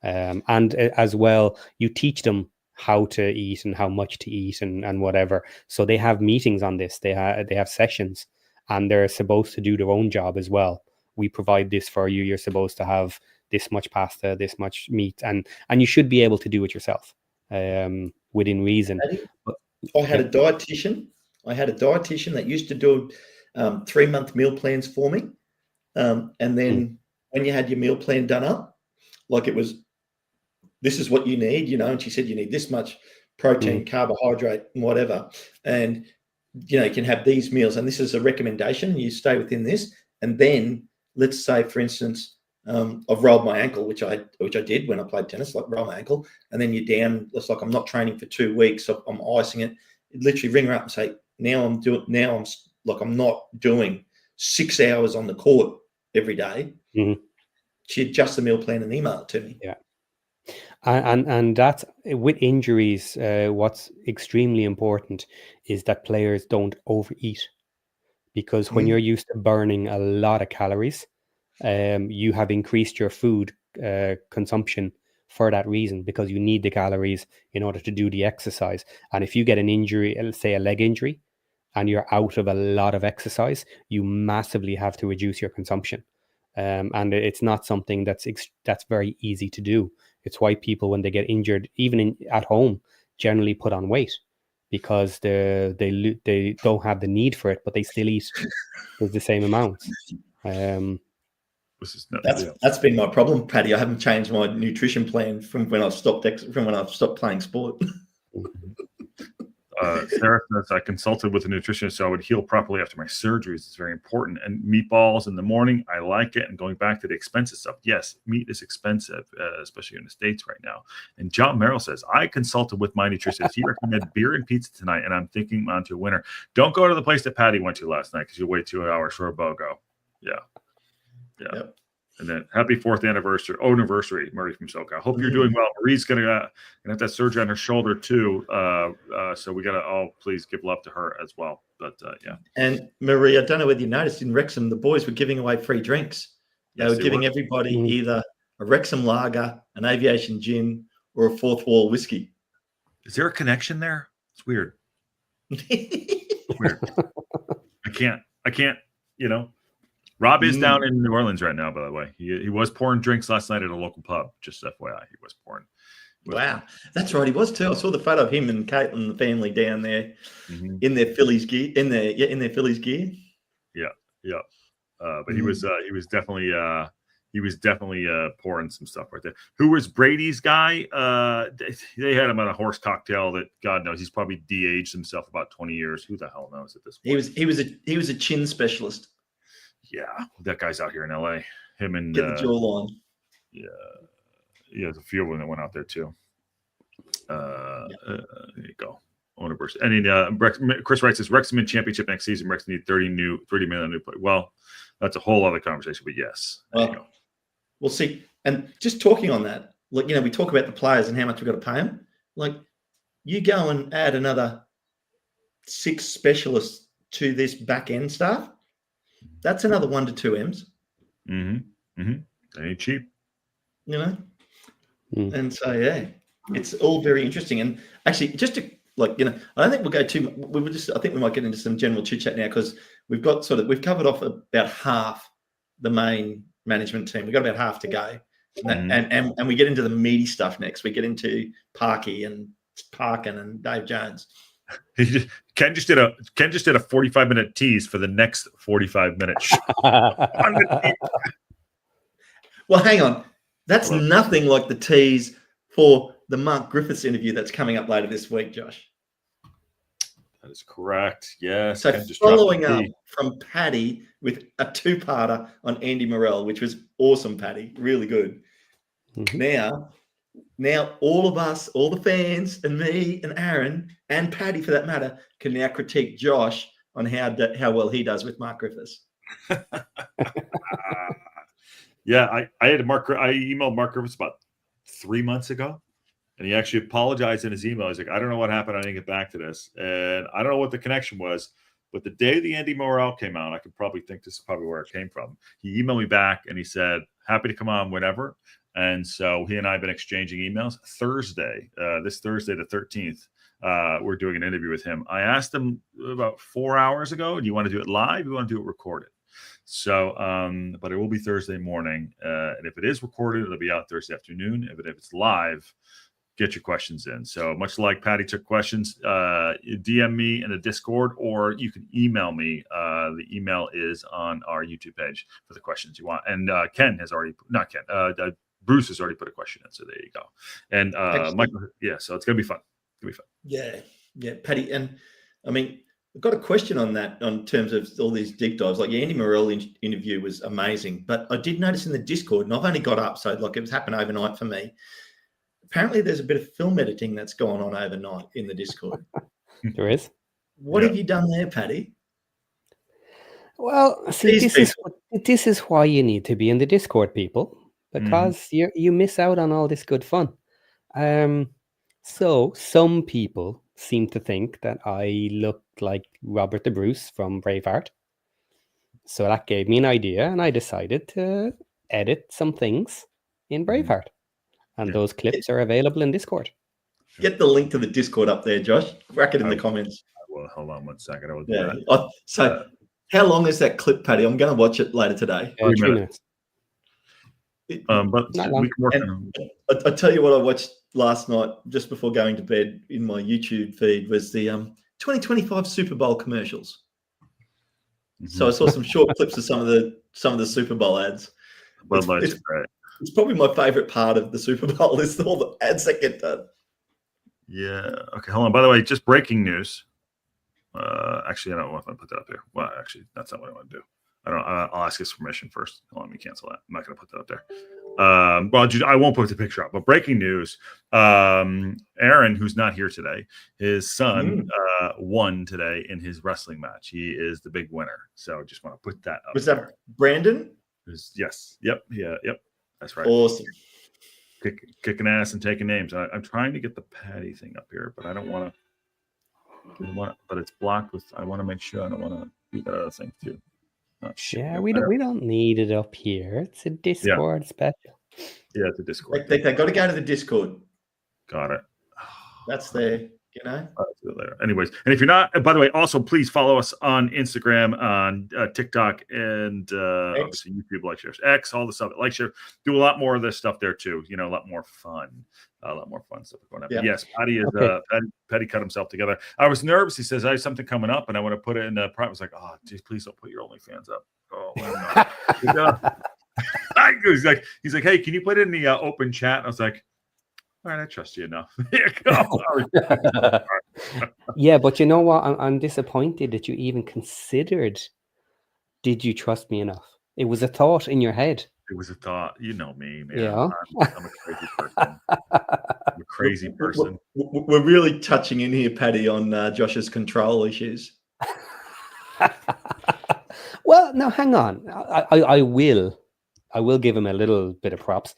And as well, you teach them how to eat and how much to eat and whatever. So they have meetings on this. They have sessions, and they're supposed to do their own job as well. We provide this for you. You're supposed to have this much pasta, this much meat, and you should be able to do it yourself within reason. I had a dietitian. That used to do 3-month meal plans for me. And then when you had your meal plan done up, like it was, this is what you need, and she said you need this much protein, carbohydrate, and whatever. And, you can have these meals, and this is a recommendation. You stay within this. And then let's say, for instance, I've rolled my ankle, which I did when I played tennis, like roll my ankle. And then you're down, it's like I'm not training for 2 weeks. So I'm icing it. Literally ring her up and say, I'm not doing 6 hours on the court every day. Mm-hmm. She adjusts the meal plan and email it to me. Yeah. And that's with injuries. What's extremely important is that players don't overeat, because when you're used to burning a lot of calories, you have increased your food consumption for that reason, because you need the calories in order to do the exercise. And if you get an injury, let's say a leg injury, and you're out of a lot of exercise, you massively have to reduce your consumption. And it's not something that's very easy to do. It's why people, when they get injured, even at home, generally put on weight, because they don't have the need for it, but they still eat the same amounts. That's been my problem, Paddy. I haven't changed my nutrition plan from when I've stopped playing sport. Sarah says, I consulted with a nutritionist so I would heal properly after my surgeries. It's very important. And meatballs in the morning, I like it. And going back to the expensive stuff, yes, meat is expensive, especially in the States right now. And John Merrill says, I consulted with my nutritionist. He recommended beer and pizza tonight, and I'm thinking on to a winner. Don't go to the place that Patty went to last night because you'll wait 2 hours for a BOGO. Yeah. Yep. And then happy 4th anniversary, Murray from SoCal. I hope you're doing well. Marie's gonna have that surgery on her shoulder too. So we gotta all please give love to her as well. But yeah. And Marie, I don't know whether you noticed in Wrexham, the boys were giving away free drinks. They were giving everybody either a Wrexham lager, an aviation gin, or a Fourth Wall whiskey. Is there a connection there? It's weird. Weird. I can't. Rob is down in New Orleans right now, by the way. He was pouring drinks last night at a local pub. Just FYI, he was pouring. Wow, that's right. He was too. I saw the photo of him and Caitlin and the family down there in their Phillies gear. In their Phillies gear. Yeah. But he was definitely pouring some stuff right there. Who was Brady's guy? They had him on a horse cocktail that God knows he's probably de-aged himself about 20 years. Who the hell knows at this point? He was a chin specialist. Yeah, that guy's out here in LA. Him and get the jawline. Yeah, there's a few of them that went out there too. There you go. And Chris Wright says Wrexham in championship next season. Wrexham need 30 million new players. Well, that's a whole other conversation. But yes, we'll see. And just talking on that, like we talk about the players and how much we've got to pay them. Like, you go and add another 6 specialists to this back end staff. That's another 1 to 2 M's. They ain't cheap. And so it's all very interesting. And actually, just to I don't think we'll go too. I think we might get into some general chit chat now, because we've covered off about half the main management team. We've got about half to go, and we get into the meaty stuff next. We get into Parky and Parkin and Dave Jones. Ken just did a 45-minute tease for the next 45 minutes. Well, hang on. That's Hello. nothing like the tease for the Mark Griffiths interview that's coming up later this week, Josh. That is correct. Yes. So Ken just dropped following the up P. from Paddy with a two-parter on Andy Morrell, which was awesome, Paddy. Really good. Now all of us, all the fans and me and Aaron and Paddy for that matter, can now critique Josh on how well he does with Mark Griffiths. Yeah, I emailed Mark Griffiths about 3 months ago, and he actually apologized in his email. He's like, I don't know what happened. I didn't get back to this. And I don't know what the connection was, but the day the Andy Morrell came out, I could probably think this is probably where it came from. He emailed me back and he said, happy to come on whenever. And so he and I have been exchanging emails. This Thursday, the 13th, we're doing an interview with him. I asked him about 4 hours ago, do you want to do it live? Do you want to do it recorded? So, but it will be Thursday morning. And if it is recorded, it'll be out Thursday afternoon. If it's live, get your questions in. So much like Patty took questions, DM me in the Discord, or you can email me. The email is on our YouTube page for the questions you want. And Bruce has already put a question in. So there you go. And Michael, so it's going to be fun. Yeah, Paddy. And I mean, I've got a question on that on terms of all these deep dives. Like the Andy Morrell interview was amazing, but I did notice in the Discord, and I've only got up, so like it was happened overnight for me. Apparently, there's a bit of film editing that's going on overnight in the Discord. There is. What have you done there, Paddy? Well, see, this is why you need to be in the Discord, people, because you miss out on all this good fun. So some people seem to think that I look like Robert the Bruce from Braveheart. So that gave me an idea, and I decided to edit some things in Braveheart. And those clips are available in Discord. Get the link to the Discord up there, Josh. Whack it in the comments. Well, hold on 1 second. I will do that. So how long is that clip, Paddy? I'm going to watch it later today. 3 minutes. But we can work on it. I tell you what I watched last night just before going to bed in my YouTube feed was the 2025 Super Bowl commercials. So I saw some short clips of some of the Super Bowl ads. It's probably my favorite part of the Super Bowl is all the ads that get done. Yeah. Okay. Hold on. By the way, just breaking news. Actually, I don't know if I put that up here. Well, actually, that's not what I want to do. I'll ask his permission first. Hold on, let me cancel that. I'm not going to put that up there. I won't put the picture up. But breaking news: Aaron, who's not here today, his son won today in his wrestling match. He is the big winner. So just want to put that up. Was that Brandon? Yes. Yep. Yeah. Yep. That's right. Awesome. Kicking ass and taking names. I'm trying to get the Patty thing up here, but I don't want to. But it's blocked with. I want to make sure I don't want to do that other thing too. We don't need it up here. It's a Discord special. Yeah, it's a Discord. They got to go to the Discord. Got it. That's there. I'll do it later. Anyways, and if you're not, by the way, also please follow us on Instagram, on TikTok, and obviously YouTube, like, shares, X, all the stuff. Like, share, do a lot more of this stuff there too. A lot more fun stuff going on. Yeah. Yes, Patty is Patty cut himself together. I was nervous. He says I have something coming up, and I want to put it in the private. I was like, oh, geez, please don't put your OnlyFans up. Oh, he's like, hey, can you put it in the open chat? I was like, all right, I trust you enough. Yeah, but you know what? I'm disappointed that you even considered. Did you trust me enough? It was a thought in your head. It was a thought. You know me, man. Yeah. I'm a crazy person. I'm a crazy person. We're really touching in here, Paddy, on Josh's control issues. Well, now hang on. I will give him a little bit of props.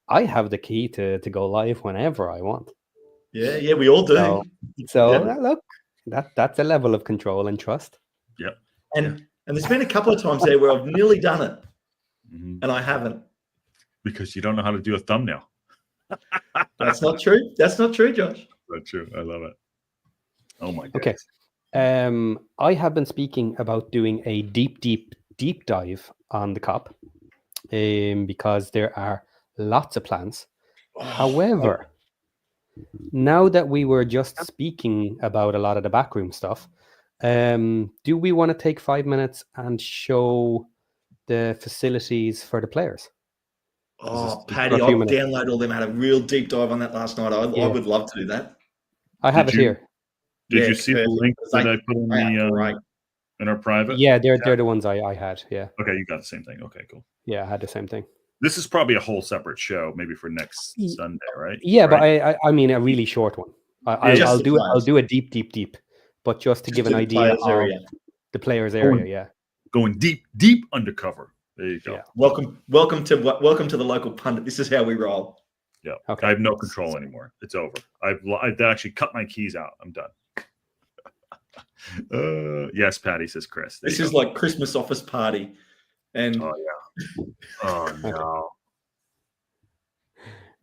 I have the key to go live whenever I want. Yeah, we all do. So look, that's a level of control and trust. Yep. And there's been a couple of times there where I've nearly done it, and I haven't. Because you don't know how to do a thumbnail. That's not true. That's not true, Josh. That's true. I love it. Oh my goodness. Okay. I have been speaking about doing a deep dive on the COP, because there are lots of plans. However, now that we were just speaking about a lot of the backroom stuff, do we want to take 5 minutes and show the facilities for the players? Oh, For Paddy, a I few minutes. downloaded all them. I had a real deep dive on that last night. I Yeah. would love to do that. I have Did it you- here. Did Yeah, you see the perfect. link that They- I put in they are great. in our private? Yeah, they're the ones I had. Yeah. Okay, you got the same thing. Okay, cool. Yeah, I had the same thing. This is probably a whole separate show, maybe for next Ye- Sunday, right? Yeah, but Right? I mean a really short one. Just I'll the do it. I'll players. do a deep. But just to Just give do an the idea players of area. the players Oh, area. Yeah. Going deep undercover. There you go. Yeah. Welcome to the local pundit. This is how we roll. Yeah. Okay. I have no control anymore. It's over. I've actually cut my keys out. I'm done. Yes, Patty, says Chris. There This you is go. like Christmas office party, and Oh yeah. Oh no.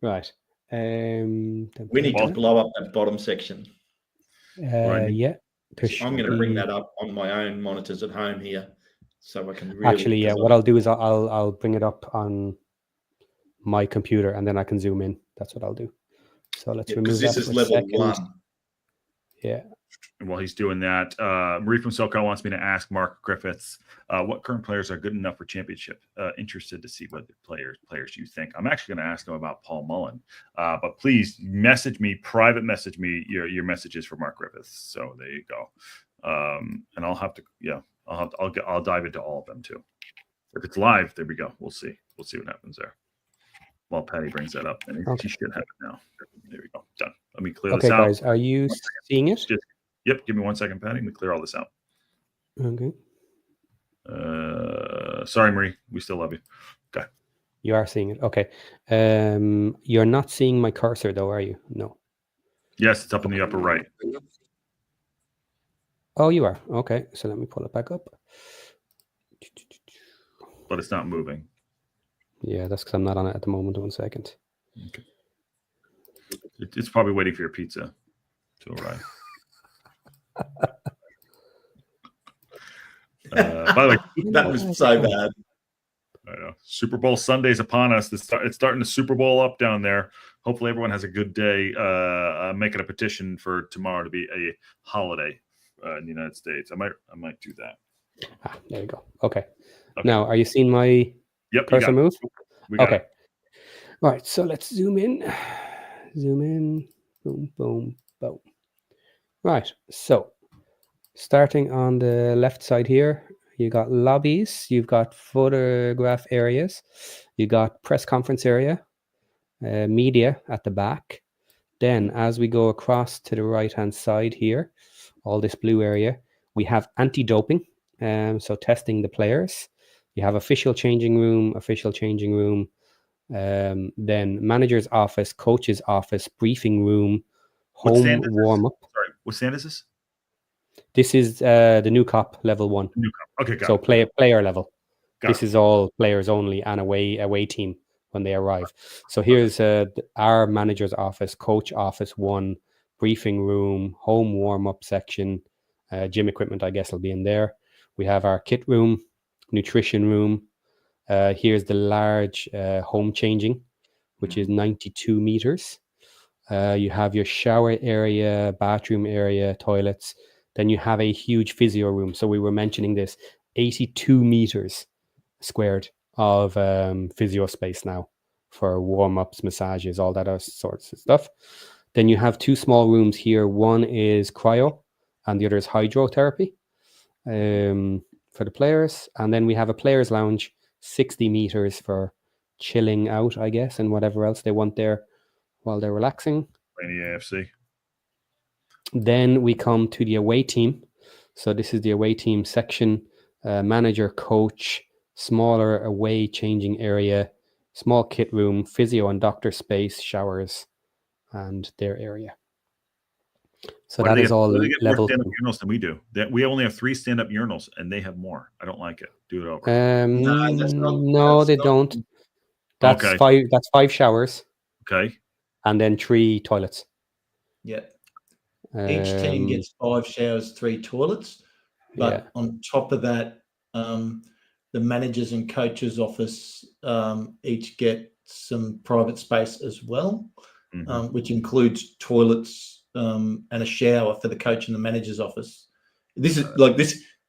Right. we need to blow up that bottom section. Right. Yeah. I'm going to bring that up on my own monitors at home here, so I can really. Actually, yeah. What I'll do is I'll bring it up on my computer and then I can zoom in. That's what I'll do. So let's remove because that this is for a level second. 1. Yeah. And while he's doing that, Marie from SoCal wants me to ask Mark Griffiths what current players are good enough for championship. Interested to see what the players you think. I'm actually going to ask him about Paul Mullen, but please private message me your messages for Mark Griffiths. So there you go, and I'll have to I'll dive into all of them too. If it's live, there we go. We'll see what happens there. While Patty brings that up, and she should have it now. There we go. Done. Let me clear this out. Okay, guys, are you seeing it? Yep. Give me 1 second, Patty. Let me clear all this out. Okay. Sorry, Marie. We still love you. Okay. You are seeing it. Okay. You're not seeing my cursor though, are you? No. Yes, it's up in the upper right. Oh, you are. Okay. So let me pull it back up. But it's not moving. Yeah, that's because I'm not on it at the moment. 1 second. Okay. It's probably waiting for your pizza to arrive. By the way, That was so bad. I know. Super Bowl Sunday's upon us. It's starting to Super Bowl up down there. Hopefully everyone has a good day. Making a petition for tomorrow to be a holiday in the United States. I might do that. There you go. Okay. Now, are you seeing my cursor move? Okay. All right. So let's zoom in. Zoom in. Boom, boom, boom. Right. So starting on the left side here, you got lobbies, you've got photograph areas, you got press conference area, media at the back. Then as we go across to the right-hand side here, all this blue area, we have anti-doping, so testing the players. You have official changing room, then manager's office, coach's office, briefing room, home warm-up. Sorry, what stand is this? This is the new cop level 1. New cop. Okay, got so it. player level. Got Is all players only and away team when they arrive. So here's our manager's office, coach office 1, briefing room, home warm-up section, gym equipment, I guess will be in there. We have our kit room, nutrition room. Here's the large home changing, which is 92 meters. You have your shower area, bathroom area, toilets. Then you have a huge physio room. So we were mentioning this, 82 meters squared of physio space now for warm-ups, massages, all that sorts of stuff. Then you have 2 small rooms here. One is cryo and the other is hydrotherapy for the players. And then we have a players lounge, 60 meters for chilling out, I guess, and whatever else they want there while they're relaxing. Rainy AFC. Then we come to the away team. So this is the away team section, manager, coach, smaller away changing area, small kit room, physio and doctor space, showers, and their area. So that is all level. Stand-up urinals than we do. We only have 3 stand-up urinals, and they have more. I don't like it. Do it over. No, they don't. That's okay. 5. That's 5 showers. Okay. And then 3 toilets. Yeah. Each team gets 5 showers, 3 toilets. But on top of that, the managers and coaches' office each get some private space as well, which includes toilets and a shower for the coach and the manager's office. This is like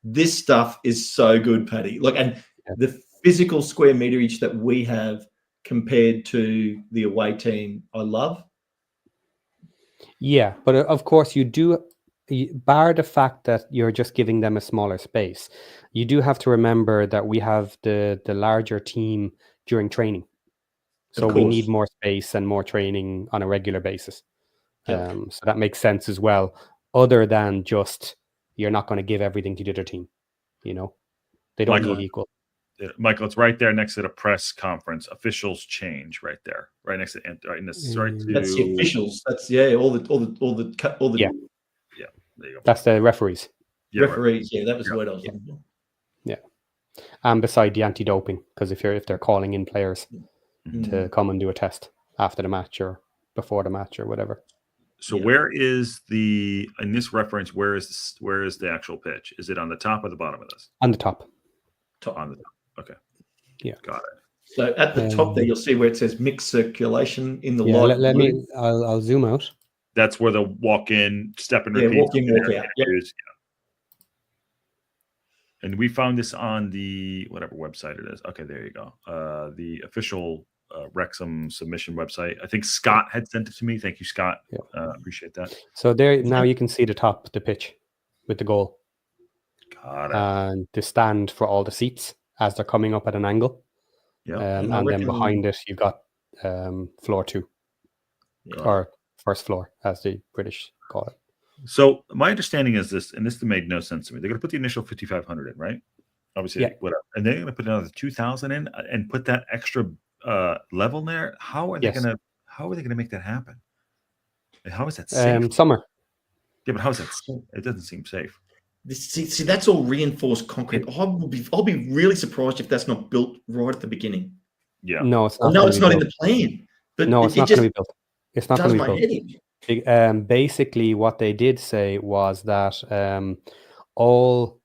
this stuff is so good, Paddy. And the physical square meterage that we have compared to the away team I love. Yeah, but of course you do, bar the fact that you're just giving them a smaller space. You do have to remember that we have the larger team during training. So we need more space and more training on a regular basis. Yep. So that makes sense as well, other than just you're not going to give everything to the other team. You know, they don't need equal. Michael, it's right there next to the press conference. Officials change right there, right next to right in this. Right to, that's the officials. That's all the yeah. There you go. That's the referees. Yeah, referees. Yeah, that was the word I was looking for. Yeah, and beside the anti-doping, because if they're calling in players to come and do a test after the match or before the match or whatever. So where is in this reference? Where is the actual pitch? Is it on the top or the bottom of this? On the top. On the top. Okay. Yeah. Got it. So at the top there, you'll see where it says mixed circulation in the light. Let me. I'll zoom out. That's where the walk-in, step and repeat. Yeah, walk in, walk out. Yep. And we found this on the whatever website it is. Okay, there you go. The official Wrexham submission website. I think Scott had sent it to me. Thank you, Scott. Yep. Appreciate that. So there now you can see the top, the pitch with the goal. Got it. And the stand for all the seats as they're coming up at an angle. Yeah. And then behind it, you've got floor 2 or first floor, as the British call it. So my understanding is this, and this made no sense to me. They're going to put the initial 5,500 in, right? Obviously, whatever. And they're going to put another 2,000 in and put that extra level there. How are they going to make that happen? How is that safe? Summer. Yeah, but how is that safe? It doesn't seem safe. See, that's all reinforced concrete. I'll be really surprised if that's not built right at the beginning. Yeah. No, it's not. No, it's not in the plan. But no, it's not going to be built. It's not going to be built. Basically, what they did say was that all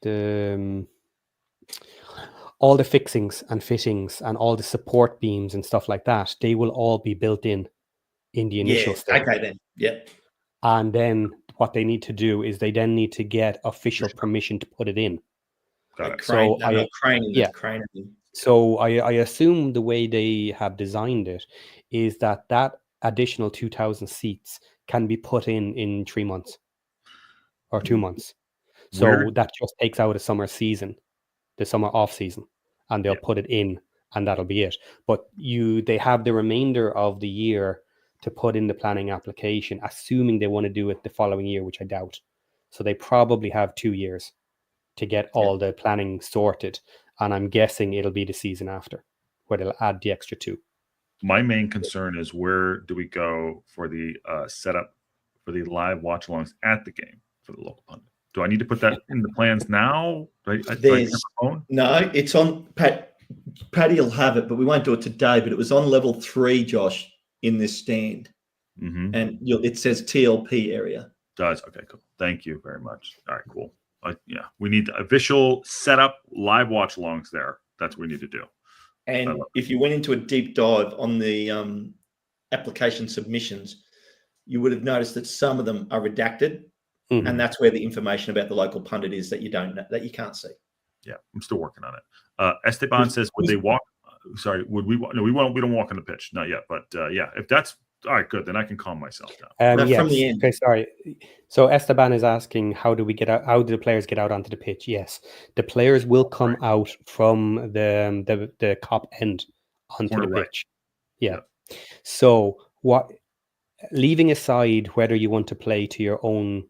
the fixings and fittings and all the support beams and stuff like that, they will all be built in the initial stage. Okay, then. Yeah. And then what they need to do is they then need to get official permission to put it in. Got it. So craning. So I assume the way they have designed it is that additional 2,000 seats can be put in 3 months or 2 months. So that just takes out a summer season, the summer off season, and they'll put it in, and that'll be it. But they have the remainder of the year to put in the planning application, assuming they want to do it the following year, which I doubt. So they probably have 2 years to get all the planning sorted. And I'm guessing it'll be the season after, where they'll add the extra 2. My main concern is where do we go for the setup for the live watch alongs at the game for the local pundit? Do I need to put that in the plans now? No, it's on Paddy will have it, but we won't do it today. But it was on level 3, Josh, in this stand, and it says TLP area. Does okay, cool. Thank you very much. All right, cool. We need the official setup live watch alongs there. That's what we need to do. And if you went into a deep dive on the application submissions, you would have noticed that some of them are redacted, and that's where the information about the local pundit is that you can't see. Yeah, I'm still working on it. Esteban says, would they walk? Sorry, would we? No, we won't. We don't walk on the pitch, not yet. But if that's all right, good. Then I can calm myself down. From the end. Okay, sorry. So Esteban is asking, how do we get out? How do the players get out onto the pitch? Yes, the players will come out from the cop end onto the pitch. Yeah. So leaving aside whether you want to play to your own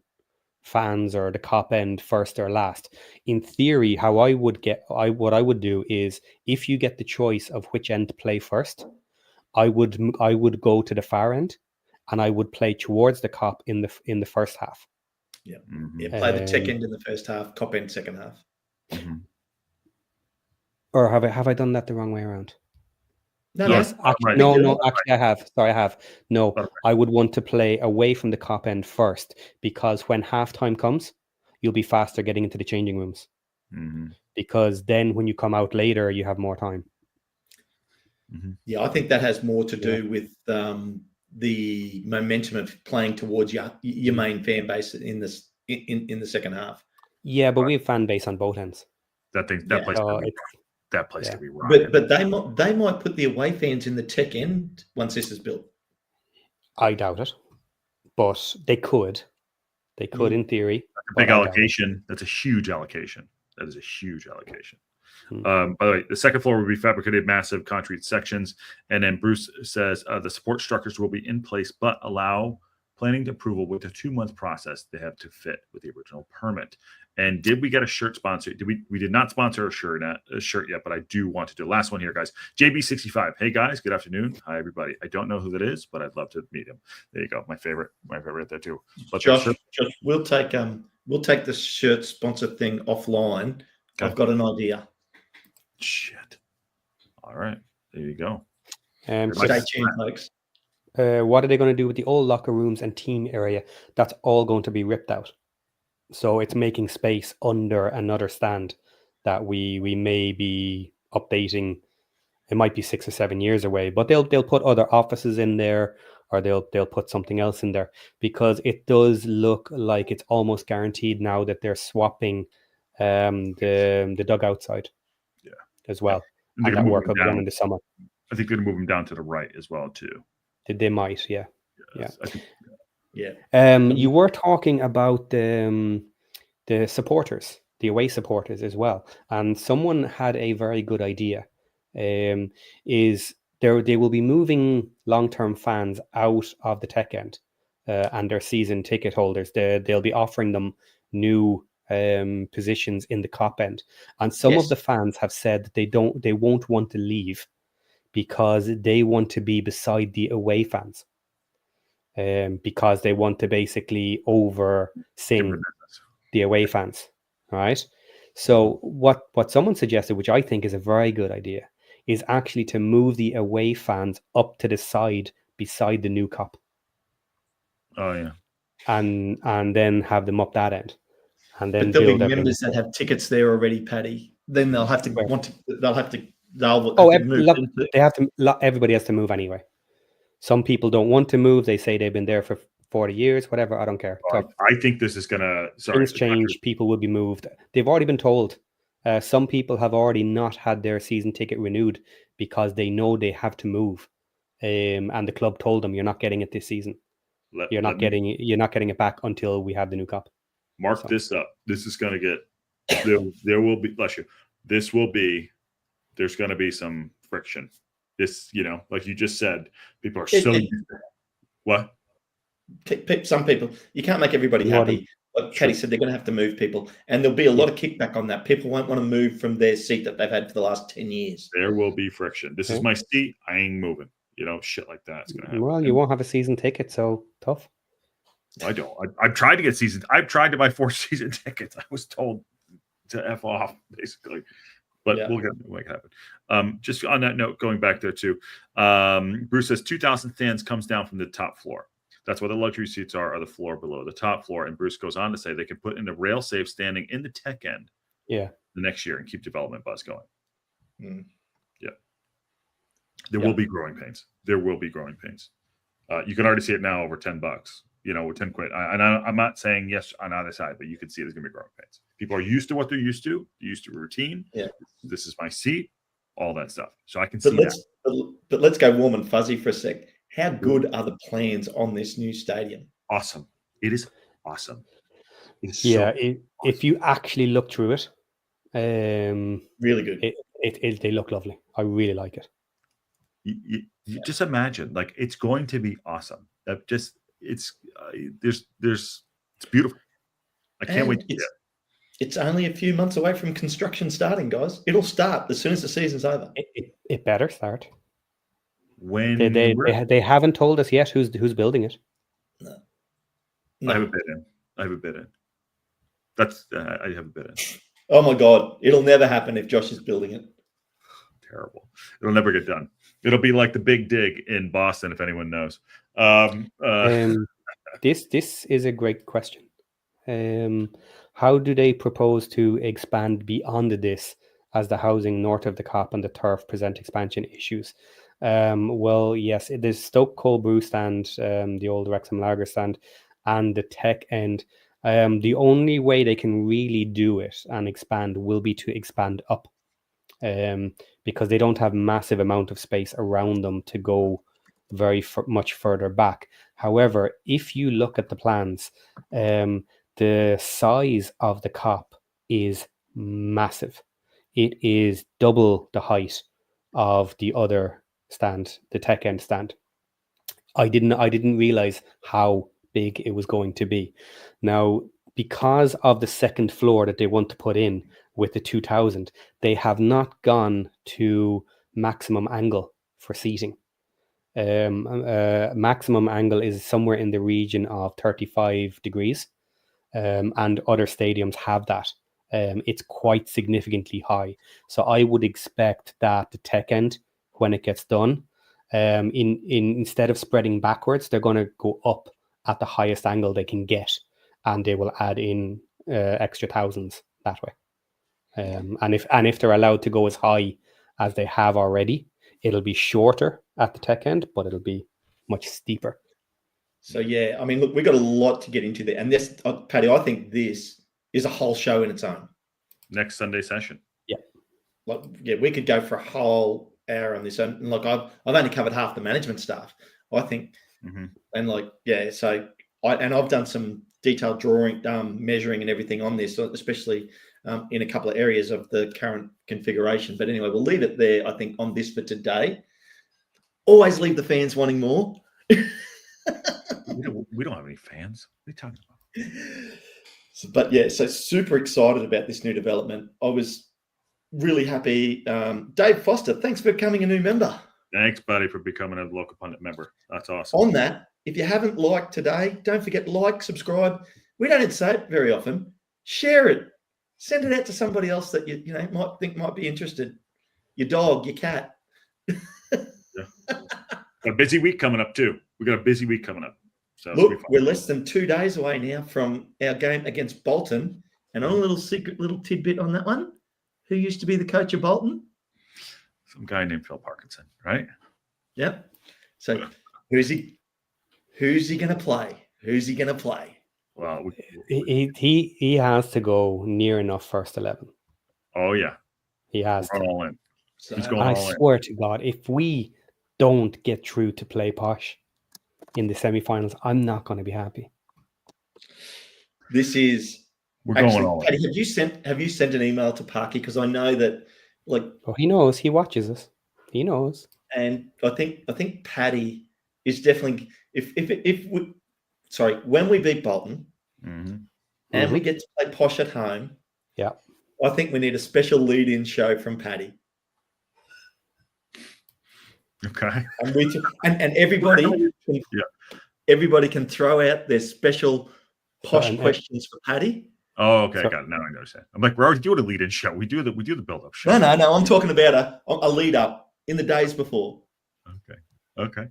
fans or the cop end first or last, in theory, what I would do is, if you get the choice of which end to play first, I would go to the far end, and I would play towards the cop in the first half. Yeah, play the tech end in the first half, cop end second half. Or have I done that the wrong way around? No, yes, no. Actually, I have. Sorry, I have. No, I would want to play away from the cop end first, because when halftime comes, you'll be faster getting into the changing rooms. Because then when you come out later, you have more time. Yeah, I think that has more to do with the momentum of playing towards your main fan base in the second half. Yeah, but we have fan base on both ends. That plays. that place Yeah. could be rocking. But they might put the away fans in the tech end once this is built. I doubt it, but they could. They could in theory. That's a but big I doubt it. allocation. That's a huge allocation. That is a huge allocation. Hmm. By the way, the second floor will be fabricated massive concrete sections. And then Bruce says the support structures will be in place, but allow planning approval with a 2-month process they have to fit with the original permit. And did we get a shirt sponsor? We did not sponsor a shirt yet, but I do want to do. Last one here, guys. JB65. Hey guys, good afternoon. Hi everybody. I don't know who that is, but I'd love to meet him. There you go. My favorite right there too. But Josh, we'll take the shirt sponsor thing offline. Okay. I've got an idea. Shit. All right. There you go. Stay tuned, folks. What are they going to do with the old locker rooms and team area? That's all going to be ripped out. So it's making space under another stand that we may be updating. It might be 6 or 7 years away, but they'll put other offices in there, or they'll put something else in there, because it does look like it's almost guaranteed now that they're swapping the dugout side, as well, and that work will be done in the summer. I think they're going to move them down to the right as well too. They might, yeah. You were talking about the supporters, the away supporters as well, and someone had a very good idea. Is they will be moving long-term fans out of the tech end and their season ticket holders. They'll be offering them new positions in the cop end, and some of the fans have said that they won't want to leave because they want to be beside the away fans. Because they want to basically sing the away fans, right? So what someone suggested, which I think is a very good idea, is actually to move the away fans up to the side beside the new cop. Oh yeah, and then have them up that end, and then but there'll build be members that have tickets there already, Paddy. Then they'll have to everybody has to move anyway. Some people don't want to move. They say they've been there for 40 years, whatever. I don't care. I think this is gonna. Things change. People will be moved. They've already been told. Some people have already not had their season ticket renewed because they know they have to move, and the club told them, "You're not getting it this season. You're not getting it back until we have the new cop." Mark this up. This is going to get. There will be. Bless you. This will be. There's going to be some friction. This, like you just said, people are what? Some people, you can't make everybody happy. Like Katie said, they're going to have to move people, and there'll be a lot of kickback on that. People won't want to move from their seat that they've had for the last 10 years. There will be friction. This is my seat. I ain't moving. Shit like that's going to happen. Well, you won't have a season ticket, so tough. I don't. I've tried to get season. I've tried to buy 4 season tickets. I was told to F off, basically. But we'll make it happen. Just on that note, going back there too, Bruce says 2,000 fans comes down from the top floor. That's where the luxury seats are the floor below the top floor. And Bruce goes on to say they can put in a rail safe standing in the tech end the next year and keep development buzz going. There will be growing pains. There will be growing pains. You can already see it now over $10, with 10 quid. I'm not saying yes on either side, but you can see there's going to be growing pains. People are used to what they're used to. They're used to routine. Yeah. This is my seat, all that stuff. So I can see that. But let's go warm and fuzzy for a sec. How good are the plans on this new stadium? Awesome. It is awesome. It's if you actually look through it, really good. They look lovely. I really like it. You just imagine, like, it's going to be awesome. It's beautiful. I can't wait to see it. It's only a few months away from construction starting, guys. It'll start as soon as the season's over. It better start. When they haven't told us yet who's building it. No. I have a bid in. That's I have a bid in. Oh my God! It'll never happen if Josh is building it. Terrible. It'll never get done. It'll be like the Big Dig in Boston, if anyone knows. This is a great question. How do they propose to expand beyond this as the housing north of the Cop and the turf present expansion issues? Well, yes, there's Stoke Cold Brew stand, the old Wrexham Lager stand, and the tech end. The only way they can really do it and expand will be to expand up. because they don't have massive amount of space around them to go very much further back. However, if you look at the plans, the size of the cop is massive. It is double the height of the other stand, the tech end stand. I didn't realize how big it was going to be. Now, because of the second floor that they want to put in with the 2000, they have not gone to maximum angle for seating. Maximum angle is somewhere in the region of 35 degrees, and other stadiums have that. It's quite significantly high. So I would expect that the tech end, when it gets done, instead of spreading backwards, they're going to go up at the highest angle they can get, and they will add in extra thousands that way. And if they're allowed to go as high as they have already, it'll be shorter at the tech end, but it'll be much steeper. So yeah, I mean, look, we've got a lot to get into there, and this, Paddy, I think this is a whole show in its own. Next Sunday session. Yeah, like yeah, we could go for a whole hour on this, and like I've only covered half the management stuff, I think, and like yeah, so I've done some detailed drawing, measuring, and everything on this, especially in a couple of areas of the current configuration. But anyway, we'll leave it there, I think, on this for today. Always leave the fans wanting more. We don't have any fans. What are you talking about? But yeah, so super excited about this new development. I was really happy. Dave Foster, thanks for becoming a new member. Thanks, buddy, for becoming a local pundit member. That's awesome. On that, if you haven't liked today, don't forget like, subscribe. We don't need to say it very often. Share it. Send it out to somebody else that you know might think might be interested. Your dog, your cat. Yeah. A busy week coming up too. We got a busy week coming up. So look, we're less than 2 days away now from our game against Bolton. And on a little secret little tidbit on that one, who used to be the coach of Bolton? Some guy named Phil Parkinson, right? Yep. So who's he going to play? Who's he going to play? Well, he has to go near enough first 11. Oh yeah, he has to. All in. So, he's going I all in. swear to God, if we don't get through to play Posh in the semi-finals, I'm not going to be happy. This is we're actually, going all in. Paddy, have you sent an email to Parky? Because I know that he knows, he watches us. He knows. And I think Paddy is definitely when we beat Bolton and we get to play Posh at home, yeah, I think we need a special lead-in show from Paddy. Okay. And everybody everybody can throw out their special Posh questions for Paddy. Oh, okay, got it. Now I understand. I'm like, we're already doing a lead-in show. We do the build-up show. No. I'm talking about a lead-up in the days before. Okay.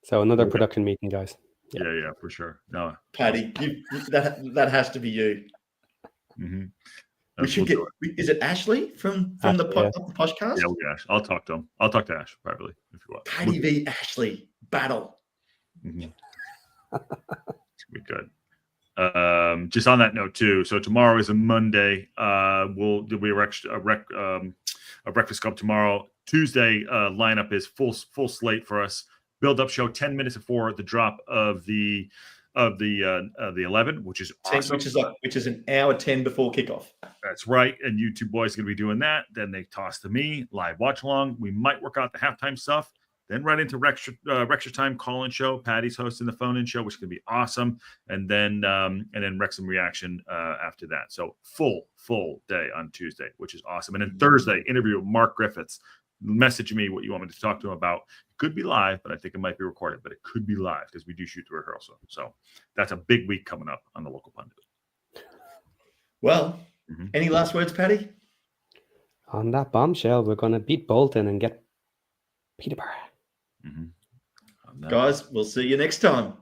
So another production meeting, guys. Yeah, for sure. No, Paddy, that has to be you. Mm-hmm. We should get. Is it Ashley from the podcast? Yeah, Ash. I'll talk to him. I'll talk to Ash privately if you want. Paddy v Ashley battle. Mm-hmm. Be good. Just on that note too. So tomorrow is a Monday. We'll do a WREXfast Club tomorrow. Tuesday lineup is full slate for us. Build up show 10 minutes before the drop of the 11, which is awesome. which is an hour 10 before kickoff. That's right. And you two boys are going to be doing that. Then they toss to me live watch along. We might work out the halftime stuff. Then right into Wrexham time call-in show. Paddy's hosting the phone-in show, which is going to be awesome. And then Wrexham reaction after that. So full day on Tuesday, which is awesome. And then Thursday, interview with Mark Griffiths. Message me what you want me to talk to him about. It could be live, but I think it might be recorded. But it could be live because we do shoot the rehearsal. So that's a big week coming up on the local pundit. Well, any last words, Paddy? On that bombshell, we're going to beat Bolton and get Peterborough. Guys, we'll see you next time.